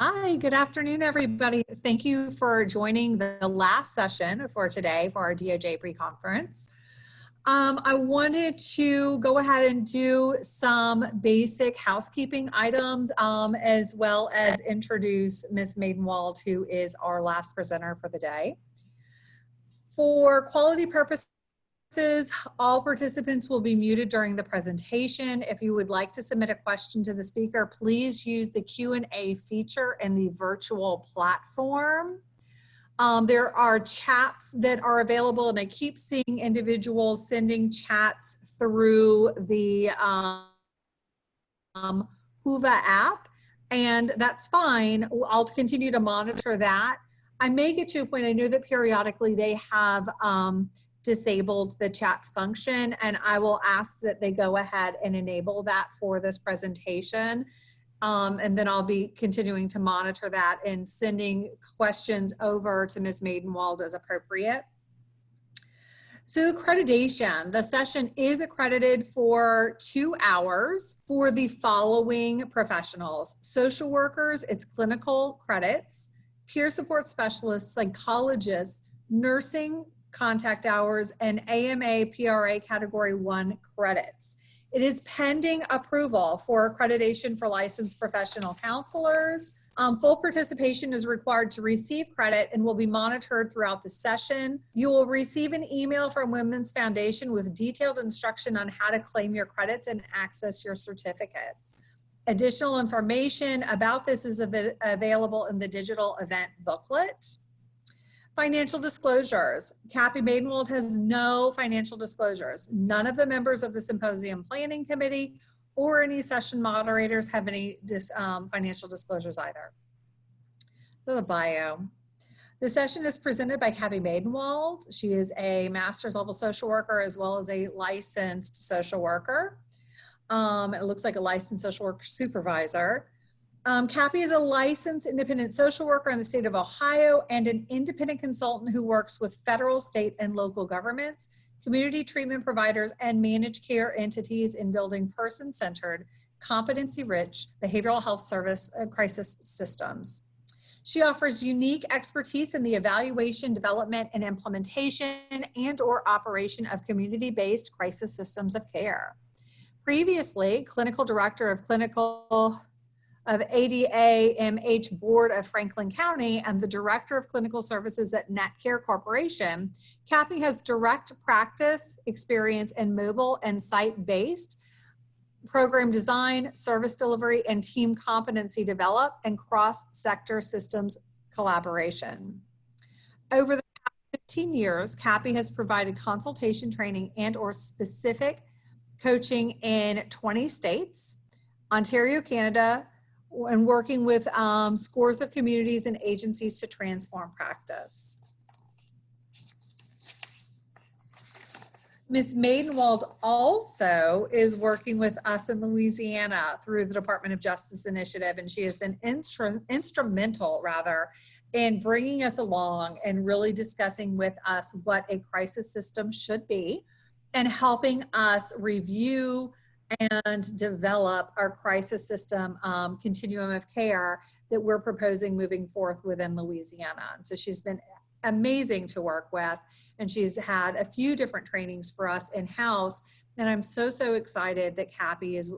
Hi, good afternoon, everybody. Thank you for joining the last session for today for our DOJ pre-conference. I wanted to go ahead and do some basic housekeeping items as well as introduce Ms. Madenwald, who is our last presenter for the day. For quality purposes, all participants will be muted during the presentation. If you would like to submit a question to the speaker, please use the Q&A feature in the virtual platform. There are chats that are available, and I keep seeing individuals sending chats through the Whova app, and that's fine. I'll continue to monitor that. I may get to a point, I know that periodically they have disabled the chat function, and I will ask that they go ahead and enable that for this presentation. And then I'll be continuing to monitor that and sending questions over to Ms. Madenwald as appropriate. So accreditation, the session is accredited for 2 hours for the following professionals: social workers, it's clinical credits; peer support specialists, psychologists, nursing contact hours, and AMA PRA Category 1 credits. It is pending approval for accreditation for licensed professional counselors. Full participation is required to receive credit and will be monitored throughout the session. You will receive an email from Women's Foundation with detailed instruction on how to claim your credits and access your certificates. Additional information about this is available in the digital event booklet. Financial disclosures. Kappy Madenwald has no financial disclosures. None of the members of the Symposium Planning Committee or any session moderators have any financial disclosures either. So the bio. The session is presented by Kappy Madenwald. She is a master's level social worker as well as a licensed social worker. It looks like a licensed social work supervisor. Kappy is a licensed independent social worker in the state of Ohio and an independent consultant who works with federal, state, and local governments, community treatment providers, and managed care entities in building person-centered, competency-rich behavioral health service crisis systems. She offers unique expertise in the evaluation, development, and implementation and/or operation of community-based crisis systems of care. Previously, clinical director of ADA-MH Board of Franklin County and the Director of Clinical Services at NetCare Corporation, Kappy has direct practice experience in mobile and site-based program design, service delivery, and team competency develop and cross-sector systems collaboration. Over the past 15 years, Kappy has provided consultation training and/or specific coaching in 20 states, Ontario, Canada, and working with scores of communities and agencies to transform practice. Ms. Madenwald also is working with us in Louisiana through the Department of Justice Initiative, and she has been instrumental in bringing us along and really discussing with us what a crisis system should be and helping us review and develop our crisis system continuum of care that we're proposing moving forth within Louisiana. And so she's been amazing to work with, and she's had a few different trainings for us in-house. And I'm so excited that Kappy is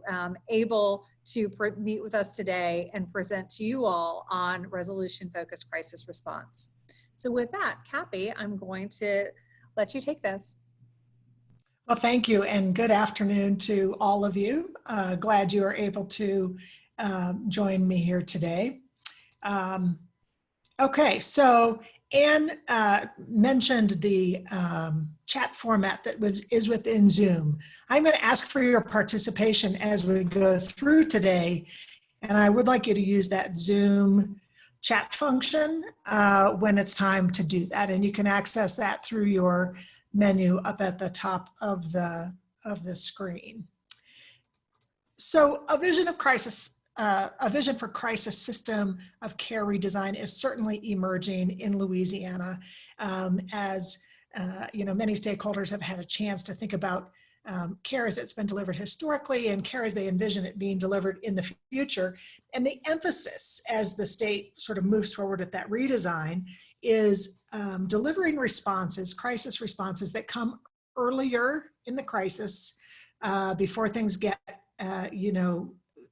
able to meet with us today and present to you all on resolution-focused crisis response. So with that, Kappy, I'm going to let you take this. Well, thank you, and good afternoon to all of you. Glad you are able to join me here today. Okay, so Anne mentioned the chat format that is within Zoom. I'm going to ask for your participation as we go through today, and I would like you to use that Zoom chat function when it's time to do that, and you can access that through your menu up at the top of the screen. So a vision for crisis system of care redesign is certainly emerging in Louisiana as many stakeholders have had a chance to think about care as it's been delivered historically and care as they envision it being delivered in the future. And the emphasis as the state sort of moves forward with that redesign is delivering responses, crisis responses that come earlier in the crisis before things get,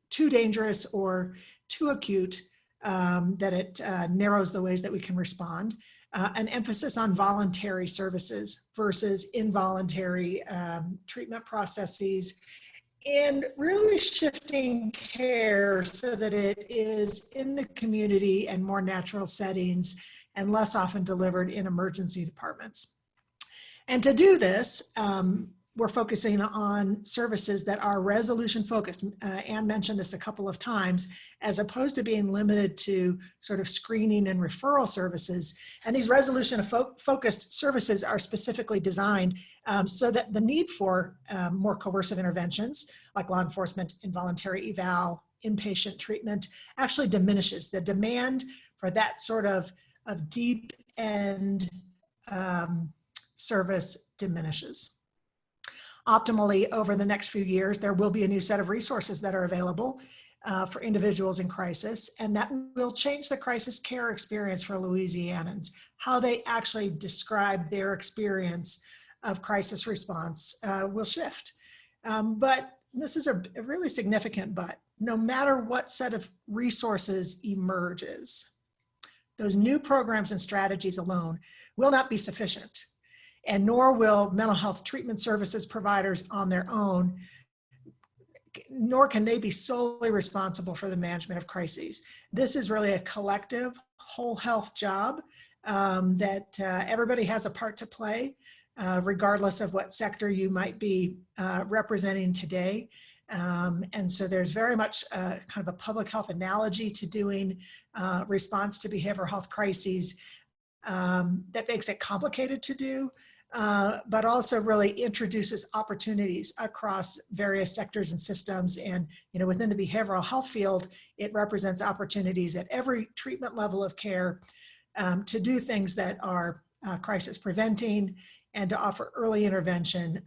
too dangerous or too acute, that it narrows the ways that we can respond. An emphasis on voluntary services versus involuntary treatment processes, and really shifting care so that it is in the community and more natural settings and less often delivered in emergency departments. And to do this, we're focusing on services that are resolution focused. Anne mentioned this a couple of times, as opposed to being limited to sort of screening and referral services. And these resolution focused services are specifically designed so that the need for more coercive interventions, like law enforcement, involuntary eval, inpatient treatment, actually diminishes. The demand for that sort of deep end service diminishes. Optimally, over the next few years, there will be a new set of resources that are available for individuals in crisis, and that will change the crisis care experience for Louisianans. How they actually describe their experience of crisis response will shift. But this is a really significant but. No matter what set of resources emerges, those new programs and strategies alone will not be sufficient. And nor will mental health treatment services providers on their own, nor can they be solely responsible for the management of crises. This is really a collective whole health job that everybody has a part to play, regardless of what sector you might be representing today. And so there's very much kind of a public health analogy to doing response to behavioral health crises that makes it complicated to do. But also really introduces opportunities across various sectors and systems. And within the behavioral health field, it represents opportunities at every treatment level of care to do things that are crisis preventing and to offer early intervention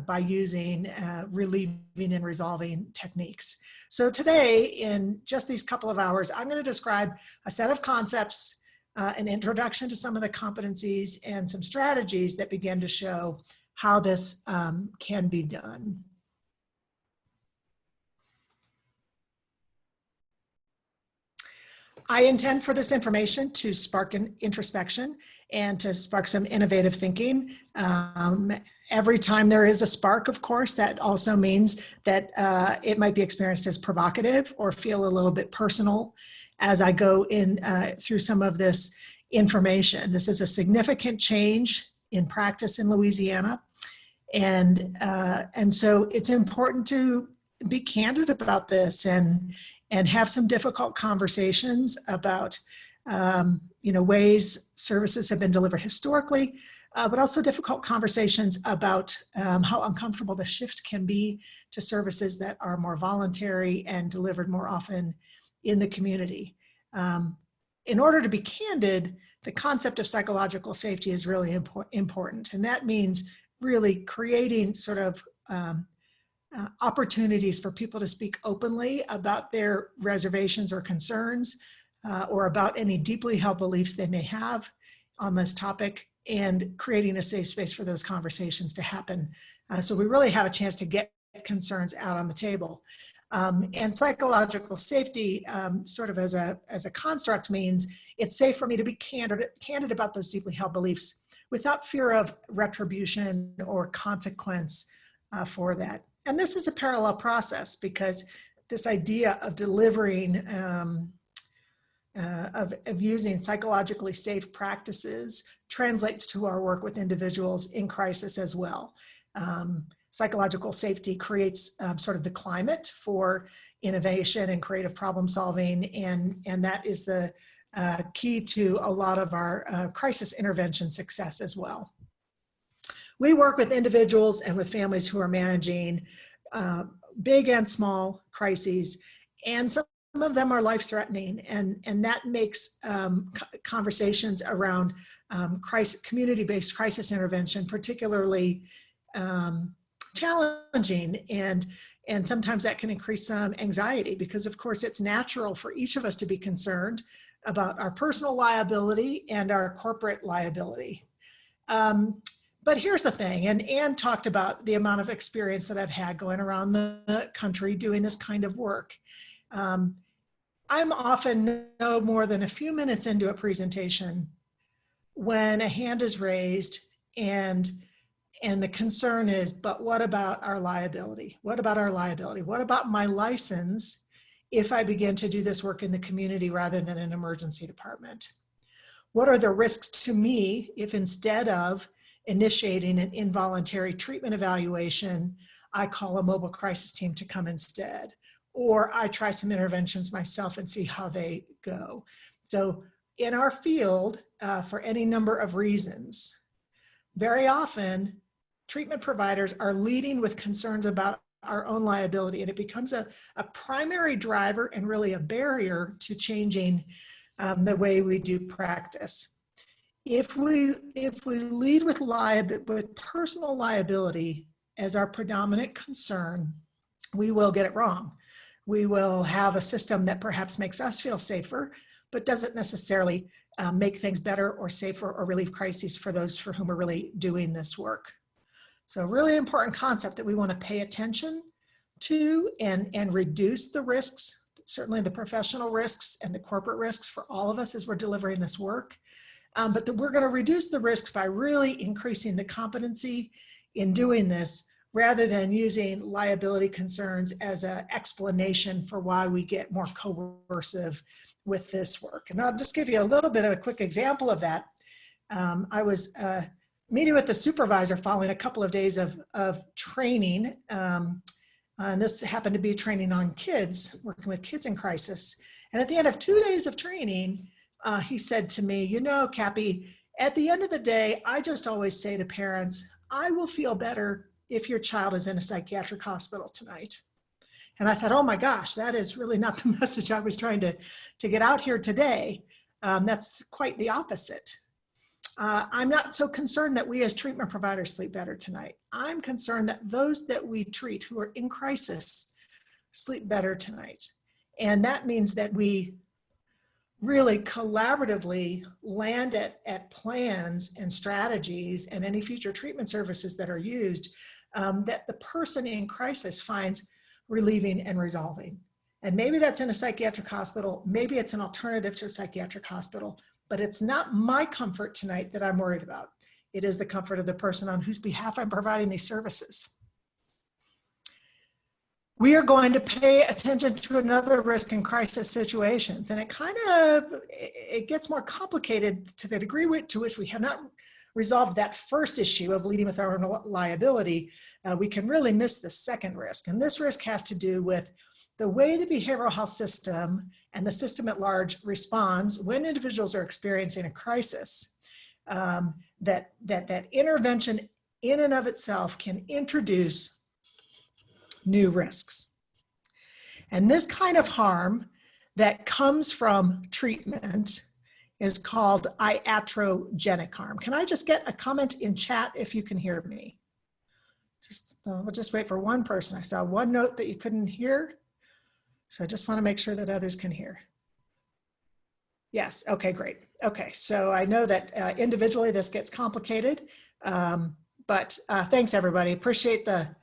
by using relieving and resolving techniques. So today, in just these couple of hours, I'm going to describe a set of concepts, an introduction to some of the competencies, and some strategies that begin to show how this can be done. I intend for this information to spark an introspection and to spark some innovative thinking. Every time there is a spark, of course, that also means that it might be experienced as provocative or feel a little bit personal as I go in through some of this information. This is a significant change in practice in Louisiana. And so it's important to be candid about this and have some difficult conversations about ways services have been delivered historically, but also difficult conversations about how uncomfortable the shift can be to services that are more voluntary and delivered more often in the community. In order to be candid, the concept of psychological safety is really important. And that means really creating sort of opportunities for people to speak openly about their reservations or concerns or about any deeply held beliefs they may have on this topic, and creating a safe space for those conversations to happen. So we really have a chance to get concerns out on the table. And psychological safety, sort of as a construct, means it's safe for me to be candid about those deeply held beliefs without fear of retribution or consequence for that. And this is a parallel process, because this idea of delivering, of using psychologically safe practices translates to our work with individuals in crisis as well. Psychological safety creates sort of the climate for innovation and creative problem solving, and that is the key to a lot of our crisis intervention success as well. We work with individuals and with families who are managing big and small crises, and some of them are life-threatening, and that makes conversations around community-based crisis intervention particularly challenging, and sometimes that can increase some anxiety, because of course it's natural for each of us to be concerned about our personal liability and our corporate liability. But here's the thing, and Anne talked about the amount of experience that I've had going around the country doing this kind of work. I'm often no more than a few minutes into a presentation when a hand is raised and the concern is, but what about our liability? What about our liability? What about my license if I begin to do this work in the community rather than an emergency department? What are the risks to me if instead of initiating an involuntary treatment evaluation, I call a mobile crisis team to come instead? Or I try some interventions myself and see how they go. So in our field, for any number of reasons, very often treatment providers are leading with concerns about our own liability, and it becomes a primary driver and really a barrier to changing the way we do practice. If we lead with personal liability as our predominant concern, we will get it wrong. We will have a system that perhaps makes us feel safer, but doesn't necessarily make things better or safer or relieve crises for those for whom we're really doing this work. So really important concept that we want to pay attention to and reduce the risks, certainly the professional risks and the corporate risks for all of us as we're delivering this work. But we're going to reduce the risks by really increasing the competency in doing this, rather than using liability concerns as an explanation for why we get more coercive with this work. And I'll just give you a little bit of a quick example of that. I was meeting with the supervisor following a couple of days of training. And this happened to be training on kids, working with kids in crisis. And at the end of 2 days of training, he said to me, you know, Kappy, at the end of the day, I just always say to parents, I will feel better if your child is in a psychiatric hospital tonight. And I thought, oh my gosh, that is really not the message I was trying to get out here today. That's quite the opposite. I'm not so concerned that we as treatment providers sleep better tonight. I'm concerned that those that we treat who are in crisis sleep better tonight. And that means that we really collaboratively land at plans and strategies and any future treatment services that are used that the person in crisis finds relieving and resolving. And maybe that's in a psychiatric hospital, maybe it's an alternative to a psychiatric hospital, but it's not my comfort tonight that I'm worried about. It is the comfort of the person on whose behalf I'm providing these services. We are going to pay attention to another risk in crisis situations, and it gets more complicated to the degree to which we have not resolved that first issue of leading with our own liability. We can really miss the second risk, and this risk has to do with the way the behavioral health system and the system at large responds when individuals are experiencing a crisis. That intervention in and of itself can introduce new risks. And this kind of harm that comes from treatment is called iatrogenic harm. Can I just get a comment in chat if you can hear me? We'll just wait for one person. I saw one note that you couldn't hear. So I just want to make sure that others can hear. Yes, okay, great. Okay, so I know that individually this gets complicated, but thanks everybody, appreciate the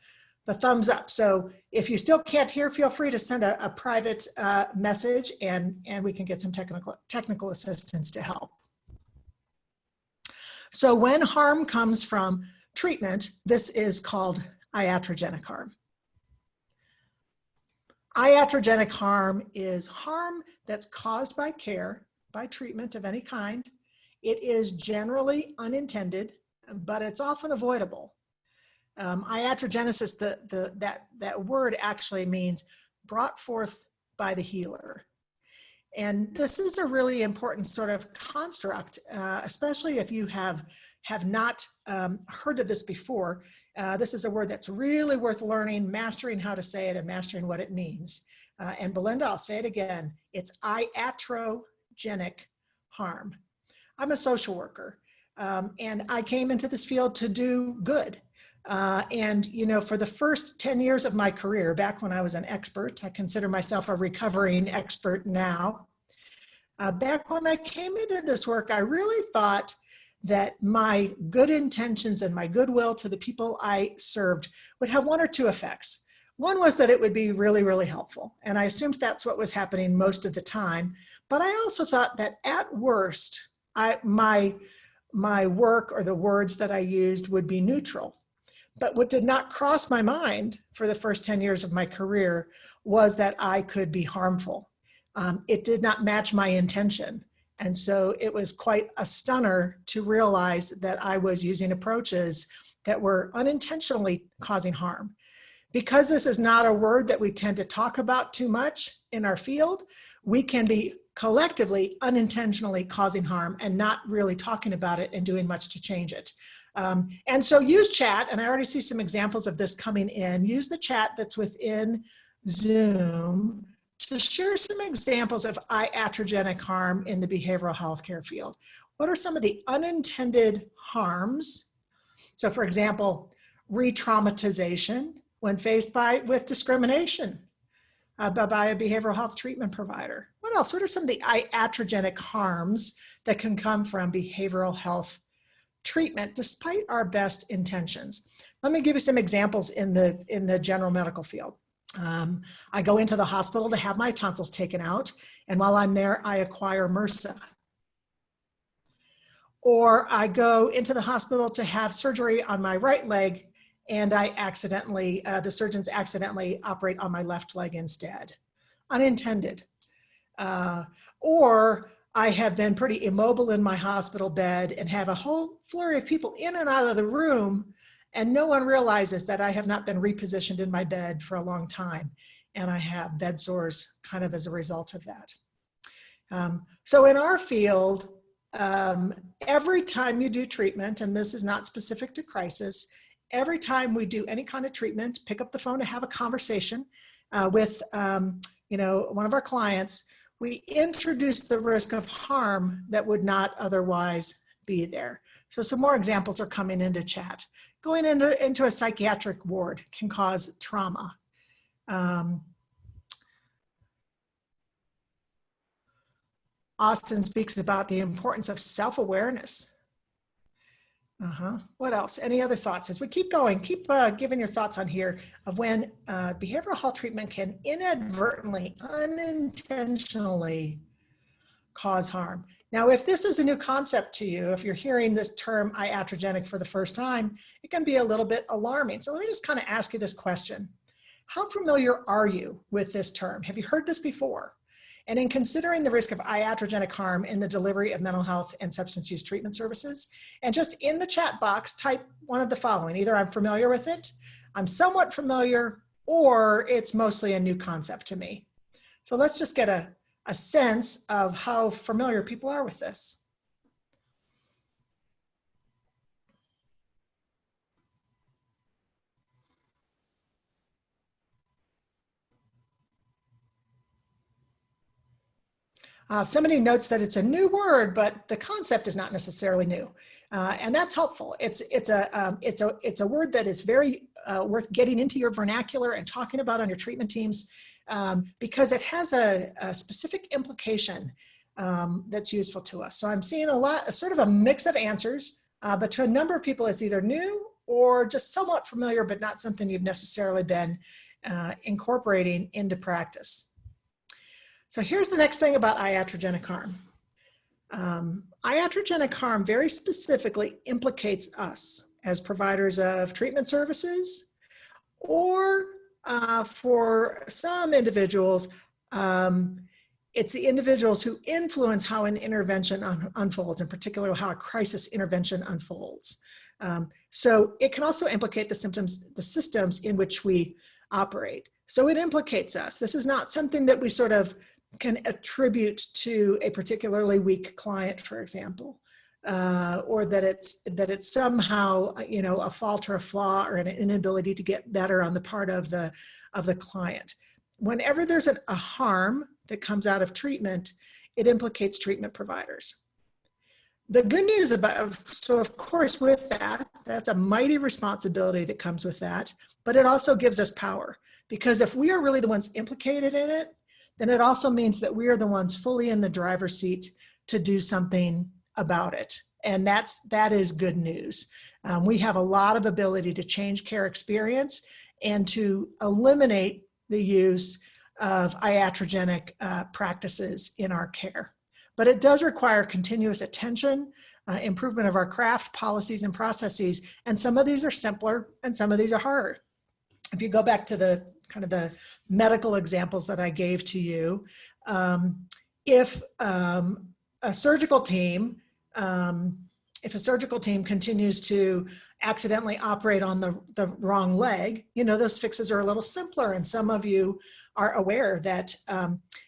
thumbs up. So if you still can't hear, feel free to send a private message and we can get some technical assistance to help. So when harm comes from treatment, this is called iatrogenic harm. Iatrogenic harm is harm that's caused by care, by treatment of any kind. It is generally unintended, but it's often avoidable. Iatrogenesis, that word actually means brought forth by the healer. And this is a really important sort of construct, especially if you have not heard of this before. This is a word that's really worth learning, mastering how to say it and mastering what it means. And Belinda, I'll say it again, it's iatrogenic harm. I'm a social worker. And I came into this field to do good. And, you know, for the first 10 years of my career, back when I was an expert, I consider myself a recovering expert now. Back when I came into this work, I really thought that my good intentions and my goodwill to the people I served would have one or two effects. One was that it would be really, really helpful. And I assumed that's what was happening most of the time. But I also thought that at worst, my work or the words that I used would be neutral. But what did not cross my mind for the first 10 years of my career was that I could be harmful. It did not match my intention. And so it was quite a stunner to realize that I was using approaches that were unintentionally causing harm. Because this is not a word that we tend to talk about too much in our field, we can be collectively unintentionally causing harm and not really talking about it and doing much to change it. And so use chat, and I already see some examples of this coming in. Use the chat that's within Zoom to share some examples of iatrogenic harm in the behavioral healthcare field. What are some of the unintended harms? So for example, re-traumatization when faced with discrimination by a behavioral health treatment provider. What else? What are some of the iatrogenic harms that can come from behavioral health treatment despite our best intentions? Let me give you some examples in the general medical field. I go into the hospital to have my tonsils taken out, and while I'm there, I acquire MRSA. Or I go into the hospital to have surgery on my right leg, and I accidentally, the surgeons accidentally operate on my left leg instead. Unintended. Or I have been pretty immobile in my hospital bed and have a whole flurry of people in and out of the room, and no one realizes that I have not been repositioned in my bed for a long time, and I have bed sores kind of as a result of that. So in our field, every time you do treatment, and this is not specific to crisis, every time we do any kind of treatment, pick up the phone to have a conversation with you know, one of our clients, we introduce the risk of harm that would not otherwise be there. So some more examples are coming into chat. Going into a psychiatric ward can cause trauma. Austin speaks about the importance of self-awareness. What else? Any other thoughts? As we keep going, keep giving your thoughts on here of when behavioral health treatment can inadvertently, unintentionally cause harm. Now, if this is a new concept to you, if you're hearing this term iatrogenic for the first time, it can be a little bit alarming. So let me just kind of ask you this question. How familiar are you with this term? Have you heard this before? And in considering the risk of iatrogenic harm in the delivery of mental health and substance use treatment services, and just in the chat box, type one of the following. Either I'm familiar with it, I'm somewhat familiar, or it's mostly a new concept to me. So let's just get a sense of how familiar people are with this. Somebody notes that it's a new word, but the concept is not necessarily new, and that's helpful. It's a word that is very worth getting into your vernacular and talking about on your treatment teams, because it has a specific implication that's useful to us. So I'm seeing sort of a mix of answers, but to a number of people it's either new or just somewhat familiar, but not something you've necessarily been incorporating into practice. So here's the next thing about iatrogenic harm. Iatrogenic harm very specifically implicates us as providers of treatment services, or for some individuals, it's the individuals who influence how an intervention unfolds, in particular how a crisis intervention unfolds. So it can also implicate the systems in which we operate. So it implicates us. This is not something that we sort of can attribute to a particularly weak client, for example, or that it's somehow, you know, a fault or a flaw or an inability to get better on the part of the client. Whenever there's a harm that comes out of treatment, it implicates treatment providers. the good news about, so of course with that, that's a mighty responsibility that comes with that, but it also gives us power, because if we are really the ones implicated in it, then it also means that we are the ones fully in the driver's seat to do something about it. And that is good news. We have a lot of ability to change care experience and to eliminate the use of iatrogenic practices in our care. But it does require continuous attention, improvement of our craft, policies, and processes. And some of these are simpler and some of these are harder. If you go back to the kind of the medical examples that I gave to you, if a surgical team continues to accidentally operate on the wrong leg, you know, those fixes are a little simpler. And some of you are aware that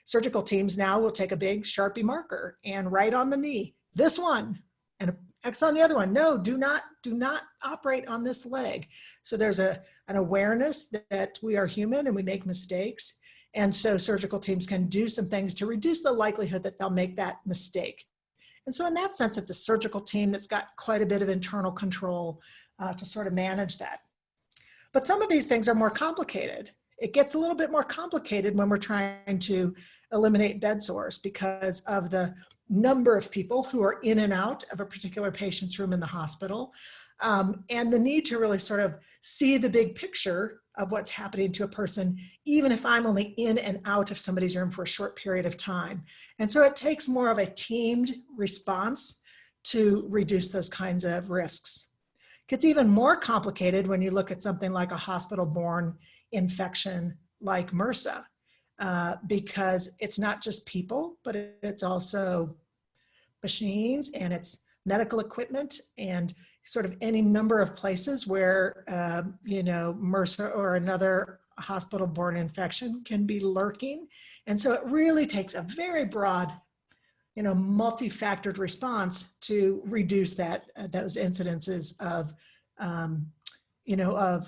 surgical teams now will take a big Sharpie marker and write on the knee, this one, and an X on the other one. No, do not operate on this leg. So there's an awareness that we are human and we make mistakes. And so surgical teams can do some things to reduce the likelihood that they'll make that mistake. And so in that sense, it's a surgical team that's got quite a bit of internal control to sort of manage that. But some of these things are more complicated. It gets a little bit more complicated when we're trying to eliminate bed sores because of the number of people who are in and out of a particular patient's room in the hospital, and the need to really sort of see the big picture of what's happening to a person, even if I'm only in and out of somebody's room for a short period of time. And so it takes more of a teamed response to reduce those kinds of risks. It gets even more complicated when you look at something like a hospital-borne infection like MRSA, because it's not just people, but it's also machines and it's medical equipment and sort of any number of places where, you know, MRSA or another hospital-borne infection can be lurking. And so it really takes a very broad, you know, multi-factored response to reduce that, those incidences of, you know, of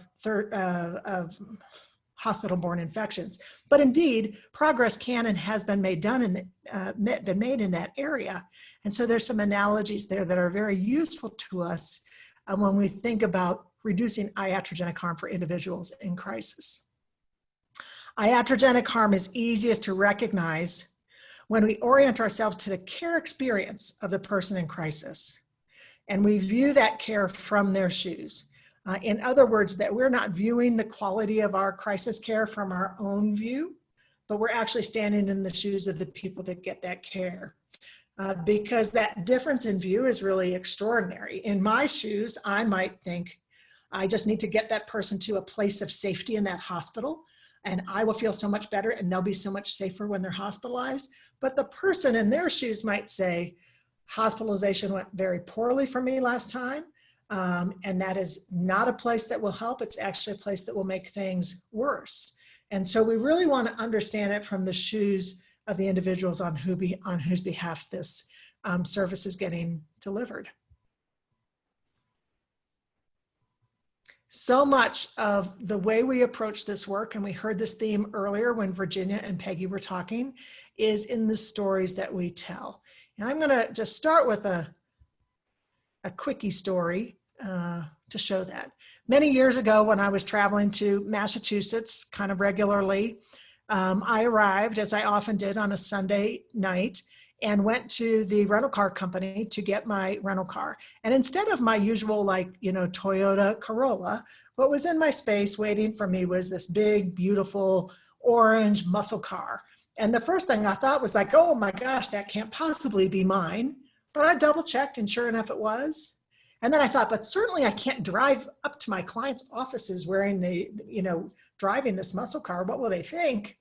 hospital-borne infections. But indeed, progress can and has been made in that area. And so there's some analogies there that are very useful to us when we think about reducing iatrogenic harm for individuals in crisis. Iatrogenic harm is easiest to recognize when we orient ourselves to the care experience of the person in crisis, and we view that care from their shoes. In other words, that we're not viewing the quality of our crisis care from our own view, but we're actually standing in the shoes of the people that get that care. Because that difference in view is really extraordinary. In my shoes, I might think, I just need to get that person to a place of safety in that hospital, and I will feel so much better and they'll be so much safer when they're hospitalized. But the person in their shoes might say, hospitalization went very poorly for me last time. And that is not a place that will help. It's actually a place that will make things worse. And so we really want to understand it from the shoes of the individuals on whose behalf this service is getting delivered. So much of the way we approach this work, and we heard this theme earlier when Virginia and Peggy were talking, is in the stories that we tell. And I'm going to just start with a quickie story to show that. Many years ago, when I was traveling to Massachusetts kind of regularly, I arrived, as I often did, on a Sunday night and went to the rental car company to get my rental car. And instead of my usual, like, you know, Toyota Corolla, what was in my space waiting for me was this big, beautiful orange muscle car. And the first thing I thought was like, oh my gosh, that can't possibly be mine. But I double checked and sure enough it was. And then I thought, but certainly I can't drive up to my clients' offices wearing the, you know, driving this muscle car. What will they think?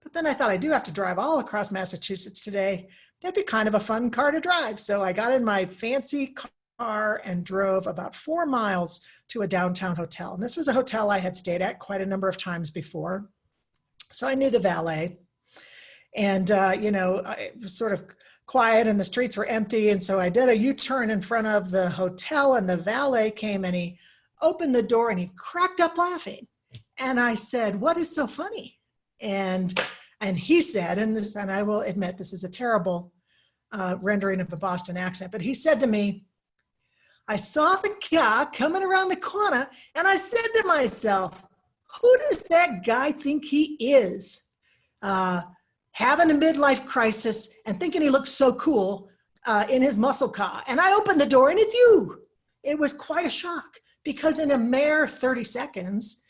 But then I thought, I do have to drive all across Massachusetts today. That'd be kind of a fun car to drive. So I got in my fancy car and drove about 4 miles to a downtown hotel. And this was a hotel I had stayed at quite a number of times before. So I knew the valet. And, you know, it was sort of quiet and the streets were empty. And so I did a U-turn in front of the hotel and the valet came and he opened the door and he cracked up laughing. And I said, what is so funny? And he said, and I will admit this is a terrible rendering of a Boston accent, but he said to me, I saw the car coming around the corner and I said to myself, who does that guy think he is? Having a midlife crisis and thinking he looks so cool in his muscle car. And I opened the door and it's you. It was quite a shock because in a mere 30 seconds,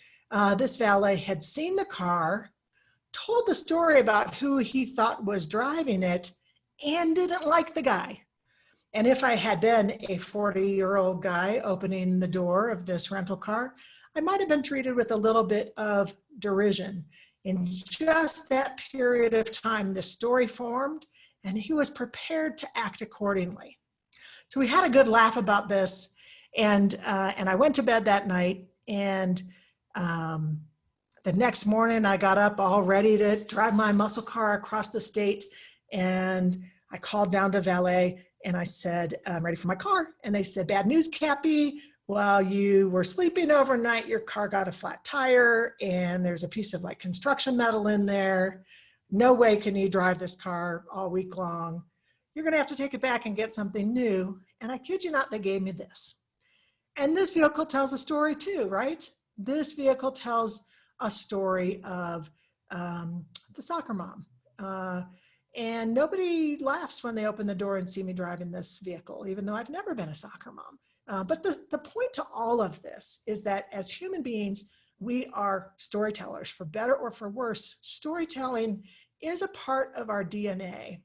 this valet had seen the car, told the story about who he thought was driving it, and didn't like the guy. And if I had been a 40-year-old guy opening the door of this rental car, I might have been treated with a little bit of derision. In just that period of time, the story formed, and he was prepared to act accordingly. So we had a good laugh about this, and I went to bed that night, and the next morning I got up all ready to drive my muscle car across the state, and I called down to valet and I said, I'm ready for my car. And they said, bad news, Kappy. While you were sleeping overnight, your car got a flat tire and there's a piece of like construction metal in there. No way can you drive this car all week long. You're gonna have to take it back and get something new. And I kid you not, they gave me this. And this vehicle tells a story too, right? This vehicle tells a story of the soccer mom. And nobody laughs when they open the door and see me driving this vehicle, even though I've never been a soccer mom. But the point to all of this is that as human beings, we are storytellers. For better or for worse, storytelling is a part of our DNA.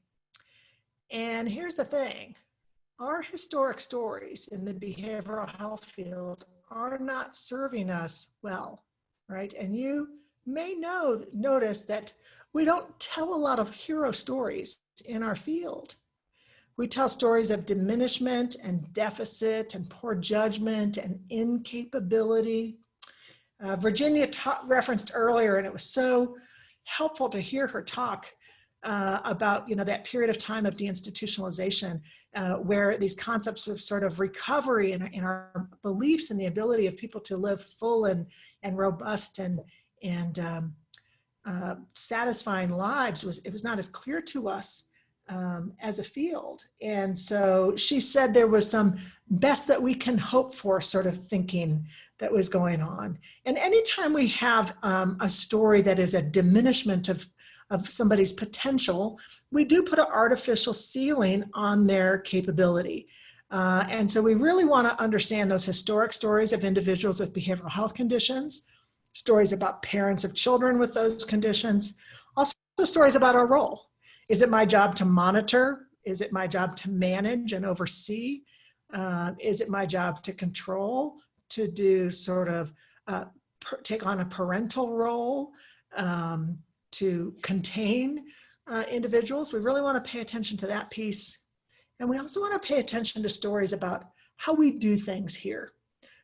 And here's the thing. Our historic stories in the behavioral health field are not serving us well, right? And you may notice that we don't tell a lot of hero stories in our field. We tell stories of diminishment and deficit and poor judgment and incapability. Virginia referenced earlier, and it was so helpful to hear her talk about that period of time of deinstitutionalization, where these concepts of sort of recovery and our beliefs in the ability of people to live full and robust and satisfying lives was not as clear to us as a field. And so she said there was some best that we can hope for sort of thinking that was going on. And anytime we have a story that is a diminishment of somebody's potential, we do put an artificial ceiling on their capability. And so we really want to understand those historic stories of individuals with behavioral health conditions, stories about parents of children with those conditions, also stories about our role. Is it my job to monitor? Is it my job to manage and oversee? Is it my job to control, to do sort of take on a parental role, to contain individuals? We really want to pay attention to that piece. And we also want to pay attention to stories about how we do things here.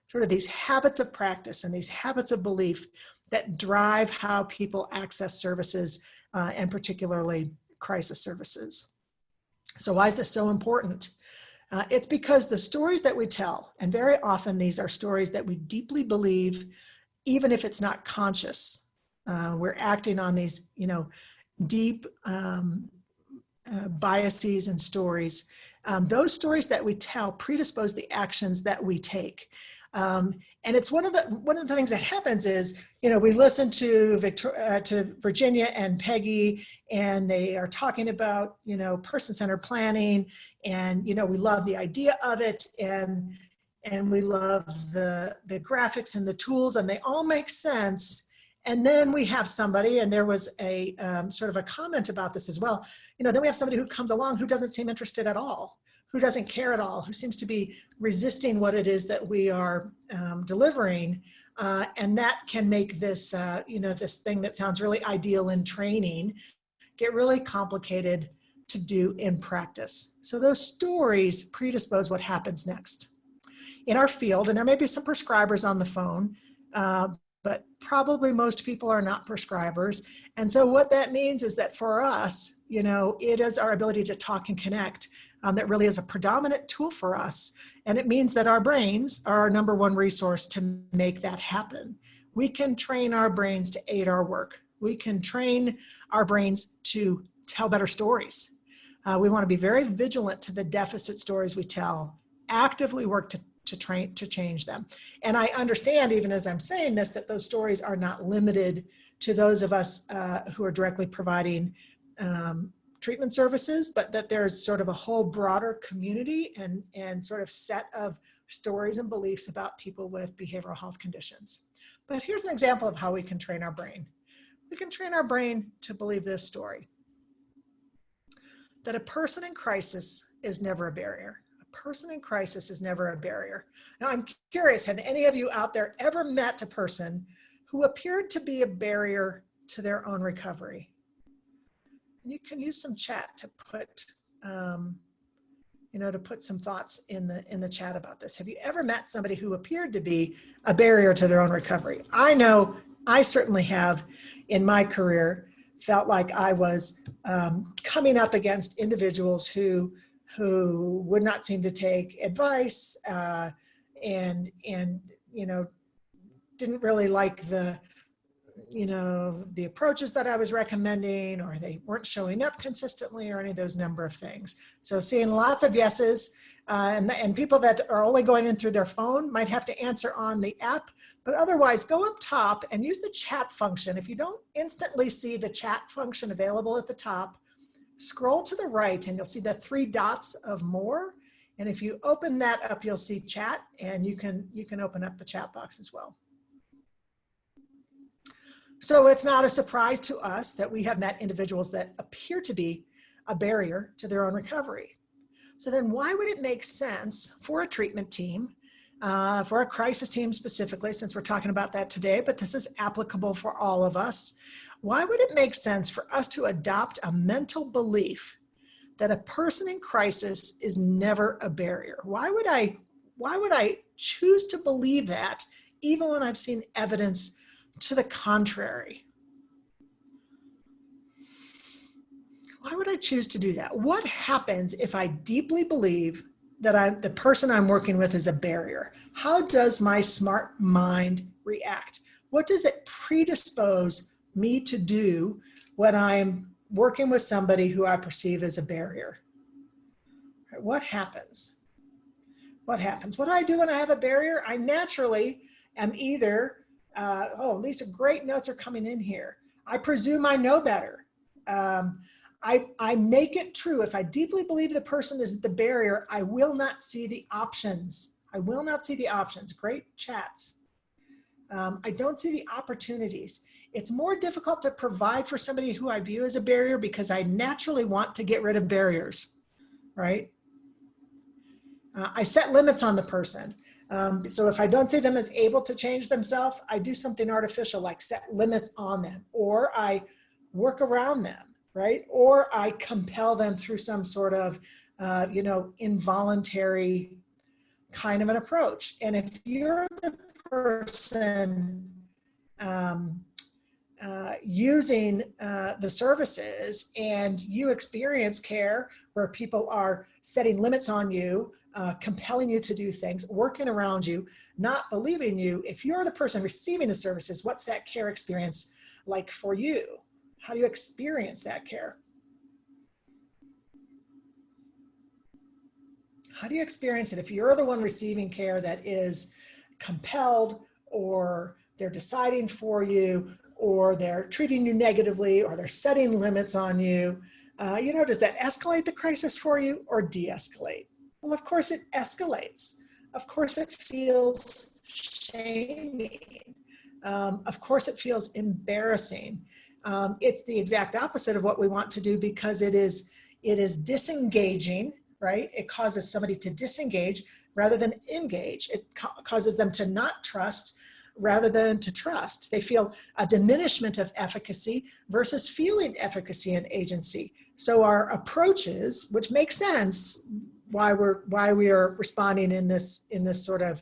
Sort of these habits of practice and these habits of belief that drive how people access services, and particularly crisis services. So why is this so important? It's because the stories that we tell, and very often these are stories that we deeply believe, even if it's not conscious. We're acting on these, deep biases and stories. Those stories that we tell predispose the actions that we take. And it's one of the things that happens is, we listen to Virginia and Peggy, and they are talking about, person-centered planning, and, we love the idea of it, and we love the graphics and the tools, and they all make sense. And then we have somebody, and there was a sort of a comment about this as well, then we have somebody who comes along who doesn't seem interested at all, who doesn't care at all, who seems to be resisting what it is that we are delivering. And that can make this, this thing that sounds really ideal in training get really complicated to do in practice. So those stories predispose what happens next. In our field, and there may be some prescribers on the phone, but probably most people are not prescribers. And so what that means is that for us, it is our ability to talk and connect that really is a predominant tool for us. And it means that our brains are our number one resource to make that happen. We can train our brains to aid our work. We can train our brains to tell better stories. We want to be very vigilant to the deficit stories we tell, actively work to change them. And I understand, even as I'm saying this, that those stories are not limited to those of us who are directly providing treatment services, but that there's sort of a whole broader community and sort of set of stories and beliefs about people with behavioral health conditions. But here's an example of how we can train our brain. We can train our brain to believe this story, that a person in crisis is never a barrier. A person in crisis is never a barrier. Now, I'm curious, have any of you out there ever met a person who appeared to be a barrier to their own recovery? And you can use some chat to put, to put some thoughts in the chat about this. Have you ever met somebody who appeared to be a barrier to their own recovery? I know I certainly have in my career felt like I was coming up against individuals who would not seem to take advice and didn't really like the approaches that I was recommending, or they weren't showing up consistently, or any of those number of things. So seeing lots of yeses, and people that are only going in through their phone might have to answer on the app, but otherwise go up top and use the chat function. If you don't instantly see the chat function available at the top, scroll to the right and you'll see the 3 dots of more. And if you open that up, you'll see chat, and you can open up the chat box as well. So it's not a surprise to us that we have met individuals that appear to be a barrier to their own recovery. So then why would it make sense for a treatment team, for a crisis team specifically, since we're talking about that today, but this is applicable for all of us, why would it make sense for us to adopt a mental belief that a person in crisis is never a barrier? Why would I choose to believe that, even when I've seen evidence to the contrary? Why would I choose to do that? What happens if I deeply believe that the person I'm working with is a barrier? How does my smart mind react? What does it predispose me to do when I'm working with somebody who I perceive as a barrier? What happens? What happens? What do I do when I have a barrier? I naturally am either Lisa, great notes are coming in here. I presume I know better. I make it true. If I deeply believe the person is the barrier, I will not see the options. I will not see the options. Great chats. I don't see the opportunities. It's more difficult to provide for somebody who I view as a barrier because I naturally want to get rid of barriers, right? I set limits on the person. So if I don't see them as able to change themselves, I do something artificial like set limits on them, or I work around them, right? Or I compel them through some sort of, involuntary kind of an approach. And if you're the person using the services and you experience care where people are setting limits on you, compelling you to do things, working around you, not believing you, if you're the person receiving the services, what's that care experience like for you? How do you experience that care? How do you experience it if you're the one receiving care that is compelled, or they're deciding for you, or they're treating you negatively, or they're setting limits on you? Does that escalate the crisis for you or de-escalate? Well, of course it escalates. Of course it feels shaming. Of course it feels embarrassing. It's the exact opposite of what we want to do, because it is disengaging, right? It causes somebody to disengage rather than engage. It causes them to not trust rather than to trust. They feel a diminishment of efficacy versus feeling efficacy and agency. So our approaches, which make sense why we are responding in this sort of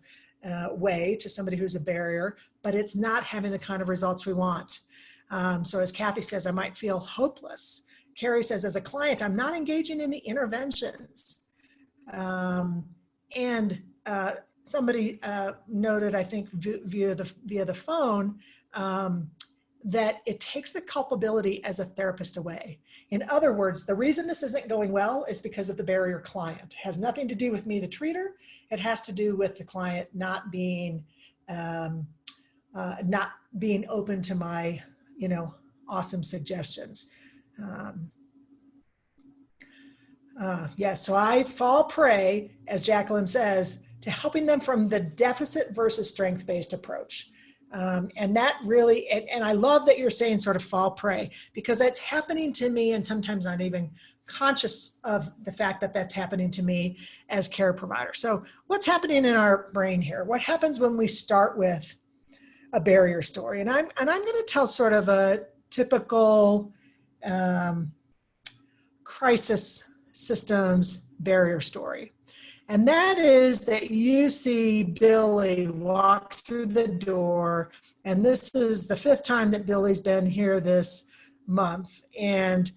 way to somebody who's a barrier, but it's not having the kind of results we want. So as Kathy says, I might feel hopeless. Carrie says, as a client, I'm not engaging in the interventions. Somebody noted, I think via the phone, that it takes the culpability as a therapist away. In other words, the reason this isn't going well is because of the barrier client. It has nothing to do with me, the treater. It has to do with the client not being open to my, awesome suggestions. Yes, so I fall prey, as Jacqueline says, to helping them from the deficit versus strength-based approach. And that really, and I love that you're saying sort of fall prey, because that's happening to me, and sometimes not even conscious of the fact that that's happening to me as care provider. So what's happening in our brain here? What happens when we start with a barrier story? And I'm going to tell sort of a typical crisis systems barrier story. And that is that you see Billy walk through the door, and this is the 5th time that Billy's been here this month. And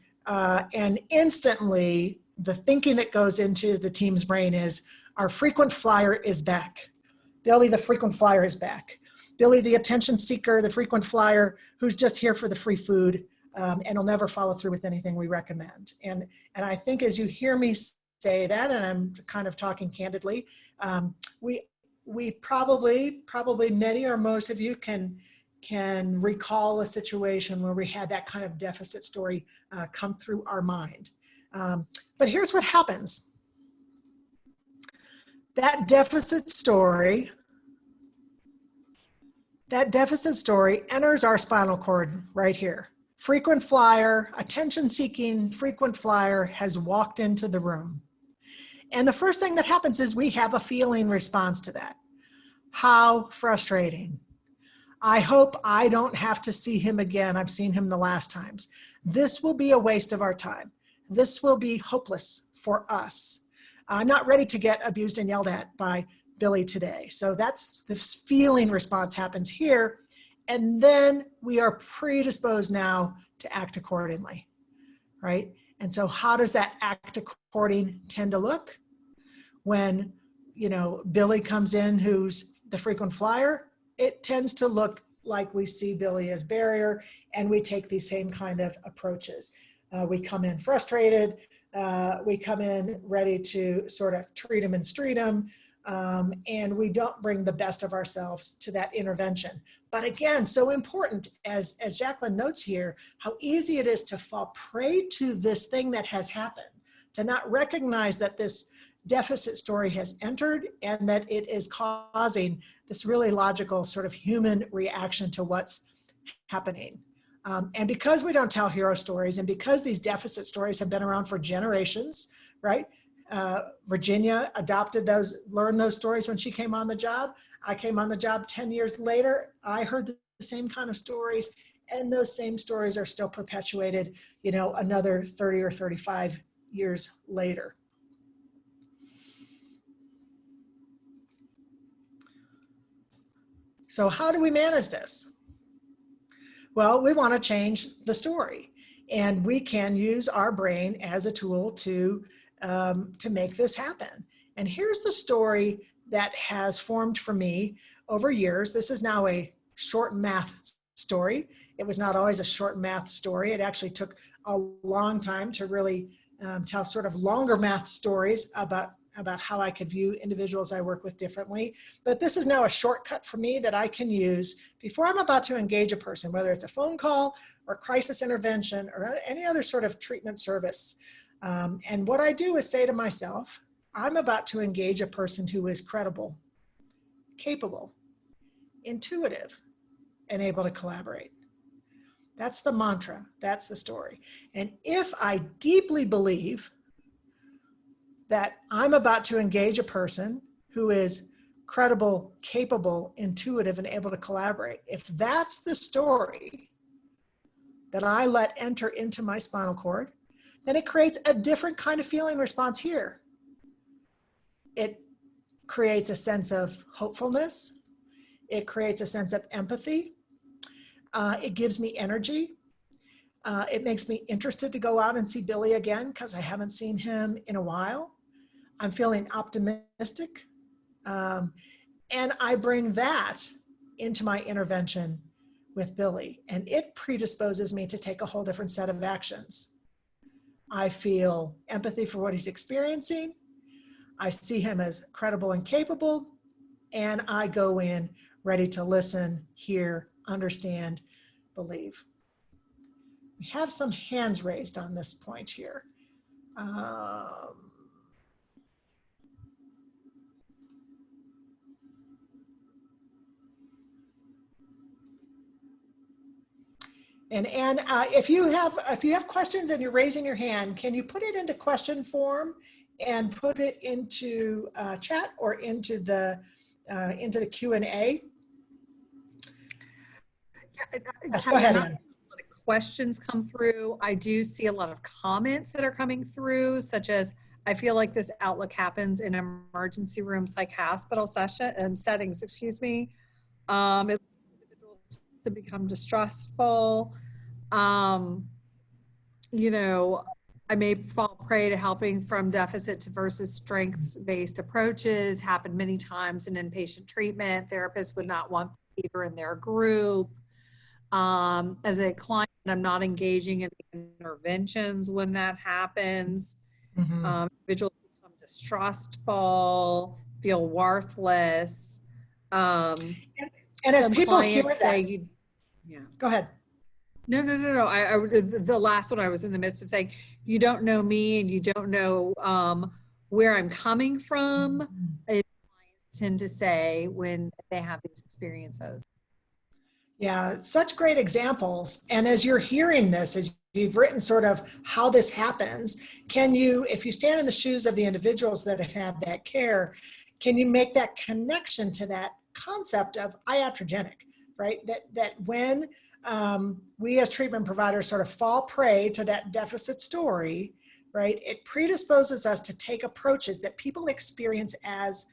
instantly, the thinking that goes into the team's brain is, our frequent flyer is back. Billy, the frequent flyer, is back. Billy, the attention seeker, the frequent flyer, who's just here for the free food, and will never follow through with anything we recommend. And I think as you hear me say that, and I'm kind of talking candidly, we probably many or most of you can recall a situation where we had that kind of deficit story come through our mind. But here's what happens. That deficit story enters our spinal cord right here. Frequent flyer, attention-seeking frequent flyer has walked into the room. And the first thing that happens is we have a feeling response to that. How frustrating. I hope I don't have to see him again. I've seen him the last times. This will be a waste of our time. This will be hopeless for us. I'm not ready to get abused and yelled at by Billy today. So that's the feeling response happens here. And then we are predisposed now to act accordingly, right? And so how does that act according tend to look? When, Billy comes in, who's the frequent flyer, it tends to look like we see Billy as barrier, and we take these same kind of approaches. We come in frustrated, we come in ready to sort of treat him and street him, and we don't bring the best of ourselves to that intervention. But again, so important, as Jacqueline notes here, how easy it is to fall prey to this thing that has happened, to not recognize that this deficit story has entered and that it is causing this really logical sort of human reaction to what's happening. And because we don't tell hero stories, and because these deficit stories have been around for generations, right? Virginia learned those stories when she came on the job. I came on the job 10 years later. I heard the same kind of stories, and those same stories are still perpetuated, another 30 or 35 years later. So how do we manage this? Well, we want to change the story, and we can use our brain as a tool to make this happen. And here's the story that has formed for me over years. This is now a short math story. It was not always a short math story. It actually took a long time to really tell sort of longer math stories about how I could view individuals I work with differently. But this is now a shortcut for me that I can use before I'm about to engage a person, whether it's a phone call or crisis intervention or any other sort of treatment service. And what I do is say to myself, I'm about to engage a person who is credible, capable, intuitive, and able to collaborate. That's the mantra. That's the story. And if I deeply believe that I'm about to engage a person who is credible, capable, intuitive, and able to collaborate, if that's the story that I let enter into my spinal cord, then it creates a different kind of feeling response here. It creates a sense of hopefulness. It creates a sense of empathy. It gives me energy. It makes me interested to go out and see Billy again because I haven't seen him in a while. I'm feeling optimistic. And I bring that into my intervention with Billy, and it predisposes me to take a whole different set of actions. I feel empathy for what he's experiencing. I see him as credible and capable, and I go in ready to listen, hear, understand, believe. We have some hands raised on this point here. And Anne, if you have questions and you're raising your hand, can you put it into question form and put it into chat or into the Q&A? Yes, go ahead, Anne. Questions come through. I do see a lot of comments that are coming through, such as, I feel like this outlook happens in emergency room psych hospital settings, excuse me. Individuals to become distrustful. You know, I may fall prey to helping from deficit to versus strengths-based approaches, happened many times in inpatient treatment. Therapists would not want behavior in their group. As a client, I'm not engaging in the interventions when that happens. Mm-hmm. Individuals become distrustful, feel worthless. And as people hear that, say, go ahead. No. The last one I was in the midst of saying, you don't know me and you don't know where I'm coming from. Clients tend to say when they have these experiences. Yeah, such great examples. And as you're hearing this, as you've written sort of how this happens, can you, if you stand in the shoes of the individuals that have had that care, can you make that connection to that concept of iatrogenic, right? That when we as treatment providers sort of fall prey to that deficit story, right, it predisposes us to take approaches that people experience as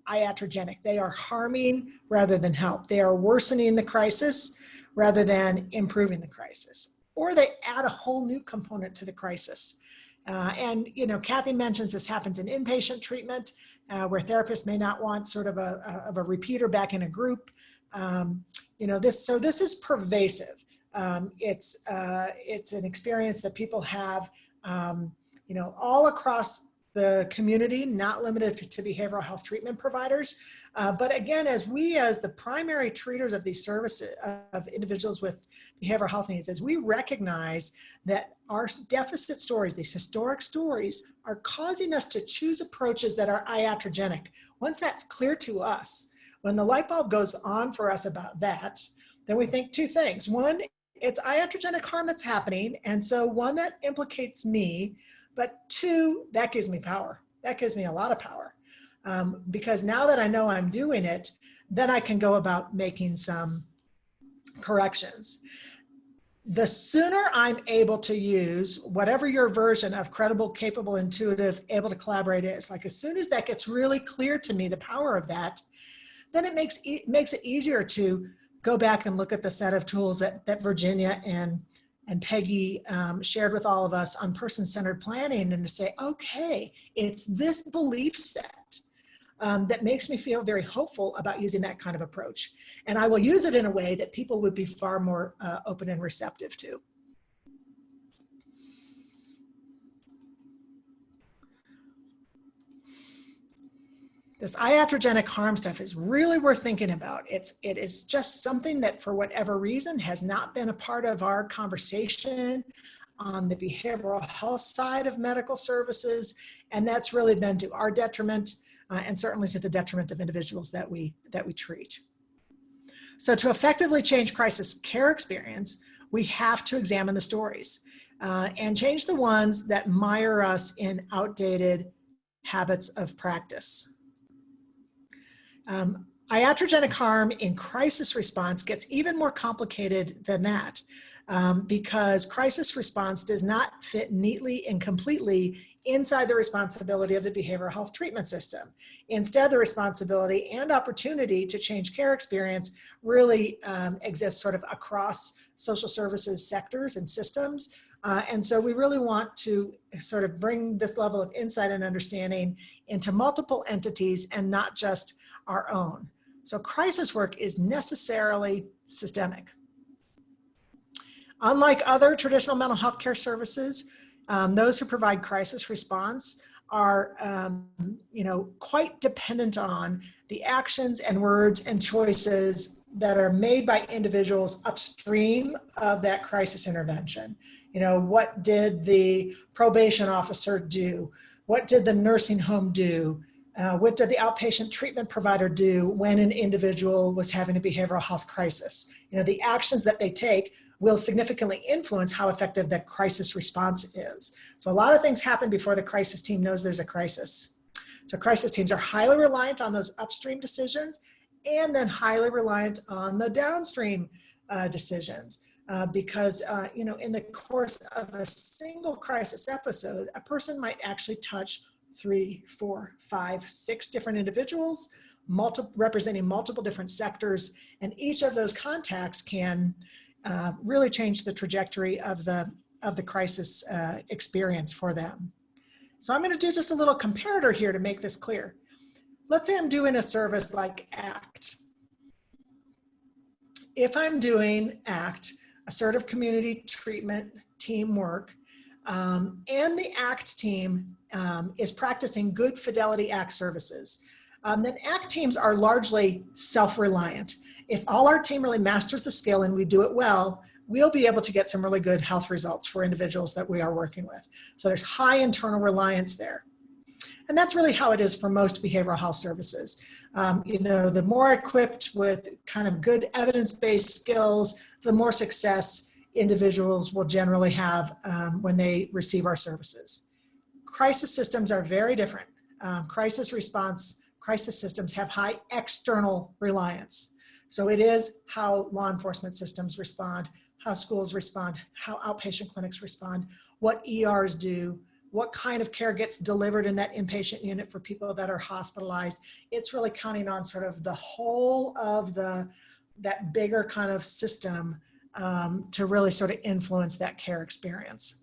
iatrogenic. They are harming rather than help. They are worsening the crisis rather than improving the crisis. Or they add a whole new component to the crisis. And, you know, Kathy mentions this happens in inpatient treatment where therapists may not want sort of a repeater back in a group. You know, this is pervasive. It's an experience that people have, you know, all across the community, not limited to behavioral health treatment providers. But again, as the primary treaters of these services, of individuals with behavioral health needs, as we recognize that our deficit stories, these historic stories, are causing us to choose approaches that are iatrogenic. Once that's clear to us, when the light bulb goes on for us about that, then we think two things. One, it's iatrogenic harm that's happening. And so one, that implicates me. But two, that gives me power. That gives me a lot of power. Because now that I know I'm doing it, then I can go about making some corrections. The sooner I'm able to use whatever your version of credible, capable, intuitive, able to collaborate is, like as soon as that gets really clear to me, the power of that, then it makes it easier to go back and look at the set of tools that Virginia and Peggy shared with all of us on person-centered planning, and to say, okay, it's this belief set that makes me feel very hopeful about using that kind of approach. And I will use it in a way that people would be far more open and receptive to. This iatrogenic harm stuff is really worth thinking about. It is just something that for whatever reason has not been a part of our conversation on the behavioral health side of medical services. And that's really been to our detriment and certainly to the detriment of individuals that we treat. So to effectively change crisis care experience, we have to examine the stories and change the ones that mire us in outdated habits of practice. Iatrogenic harm in crisis response gets even more complicated than that because crisis response does not fit neatly and completely inside the responsibility of the behavioral health treatment system. Instead, the responsibility and opportunity to change care experience really exists sort of across social services sectors and systems. And so we really want to sort of bring this level of insight and understanding into multiple entities and not just our own. So crisis work is necessarily systemic. Unlike other traditional mental health care services, those who provide crisis response are, quite dependent on the actions and words and choices that are made by individuals upstream of that crisis intervention. What did the probation officer do? What did the nursing home do? What did the outpatient treatment provider do when an individual was having a behavioral health crisis? The actions that they take will significantly influence how effective the crisis response is. So a lot of things happen before the crisis team knows there's a crisis. So crisis teams are highly reliant on those upstream decisions and then highly reliant on the downstream decisions. Because in the course of a single crisis episode, a person might actually touch 3, 4, 5, 6 different individuals, representing multiple different sectors, and each of those contacts can really change the trajectory of the crisis experience for them. So I'm going to do just a little comparator here to make this clear. Let's say I'm doing a service like ACT. If I'm doing ACT, assertive community treatment teamwork, and the ACT team is practicing good fidelity ACT services, then ACT teams are largely self-reliant. If all our team really masters the skill and we do it well, we'll be able to get some really good health results for individuals that we are working with. So there's high internal reliance there. And that's really how it is for most behavioral health services. The more equipped with kind of good evidence-based skills, the more success individuals will generally have when they receive our services. Crisis systems are very different. Crisis systems have high external reliance. So it is how law enforcement systems respond, how schools respond, how outpatient clinics respond, what ERs do, what kind of care gets delivered in that inpatient unit for people that are hospitalized. It's really counting on sort of the whole of that bigger kind of system to really sort of influence that care experience.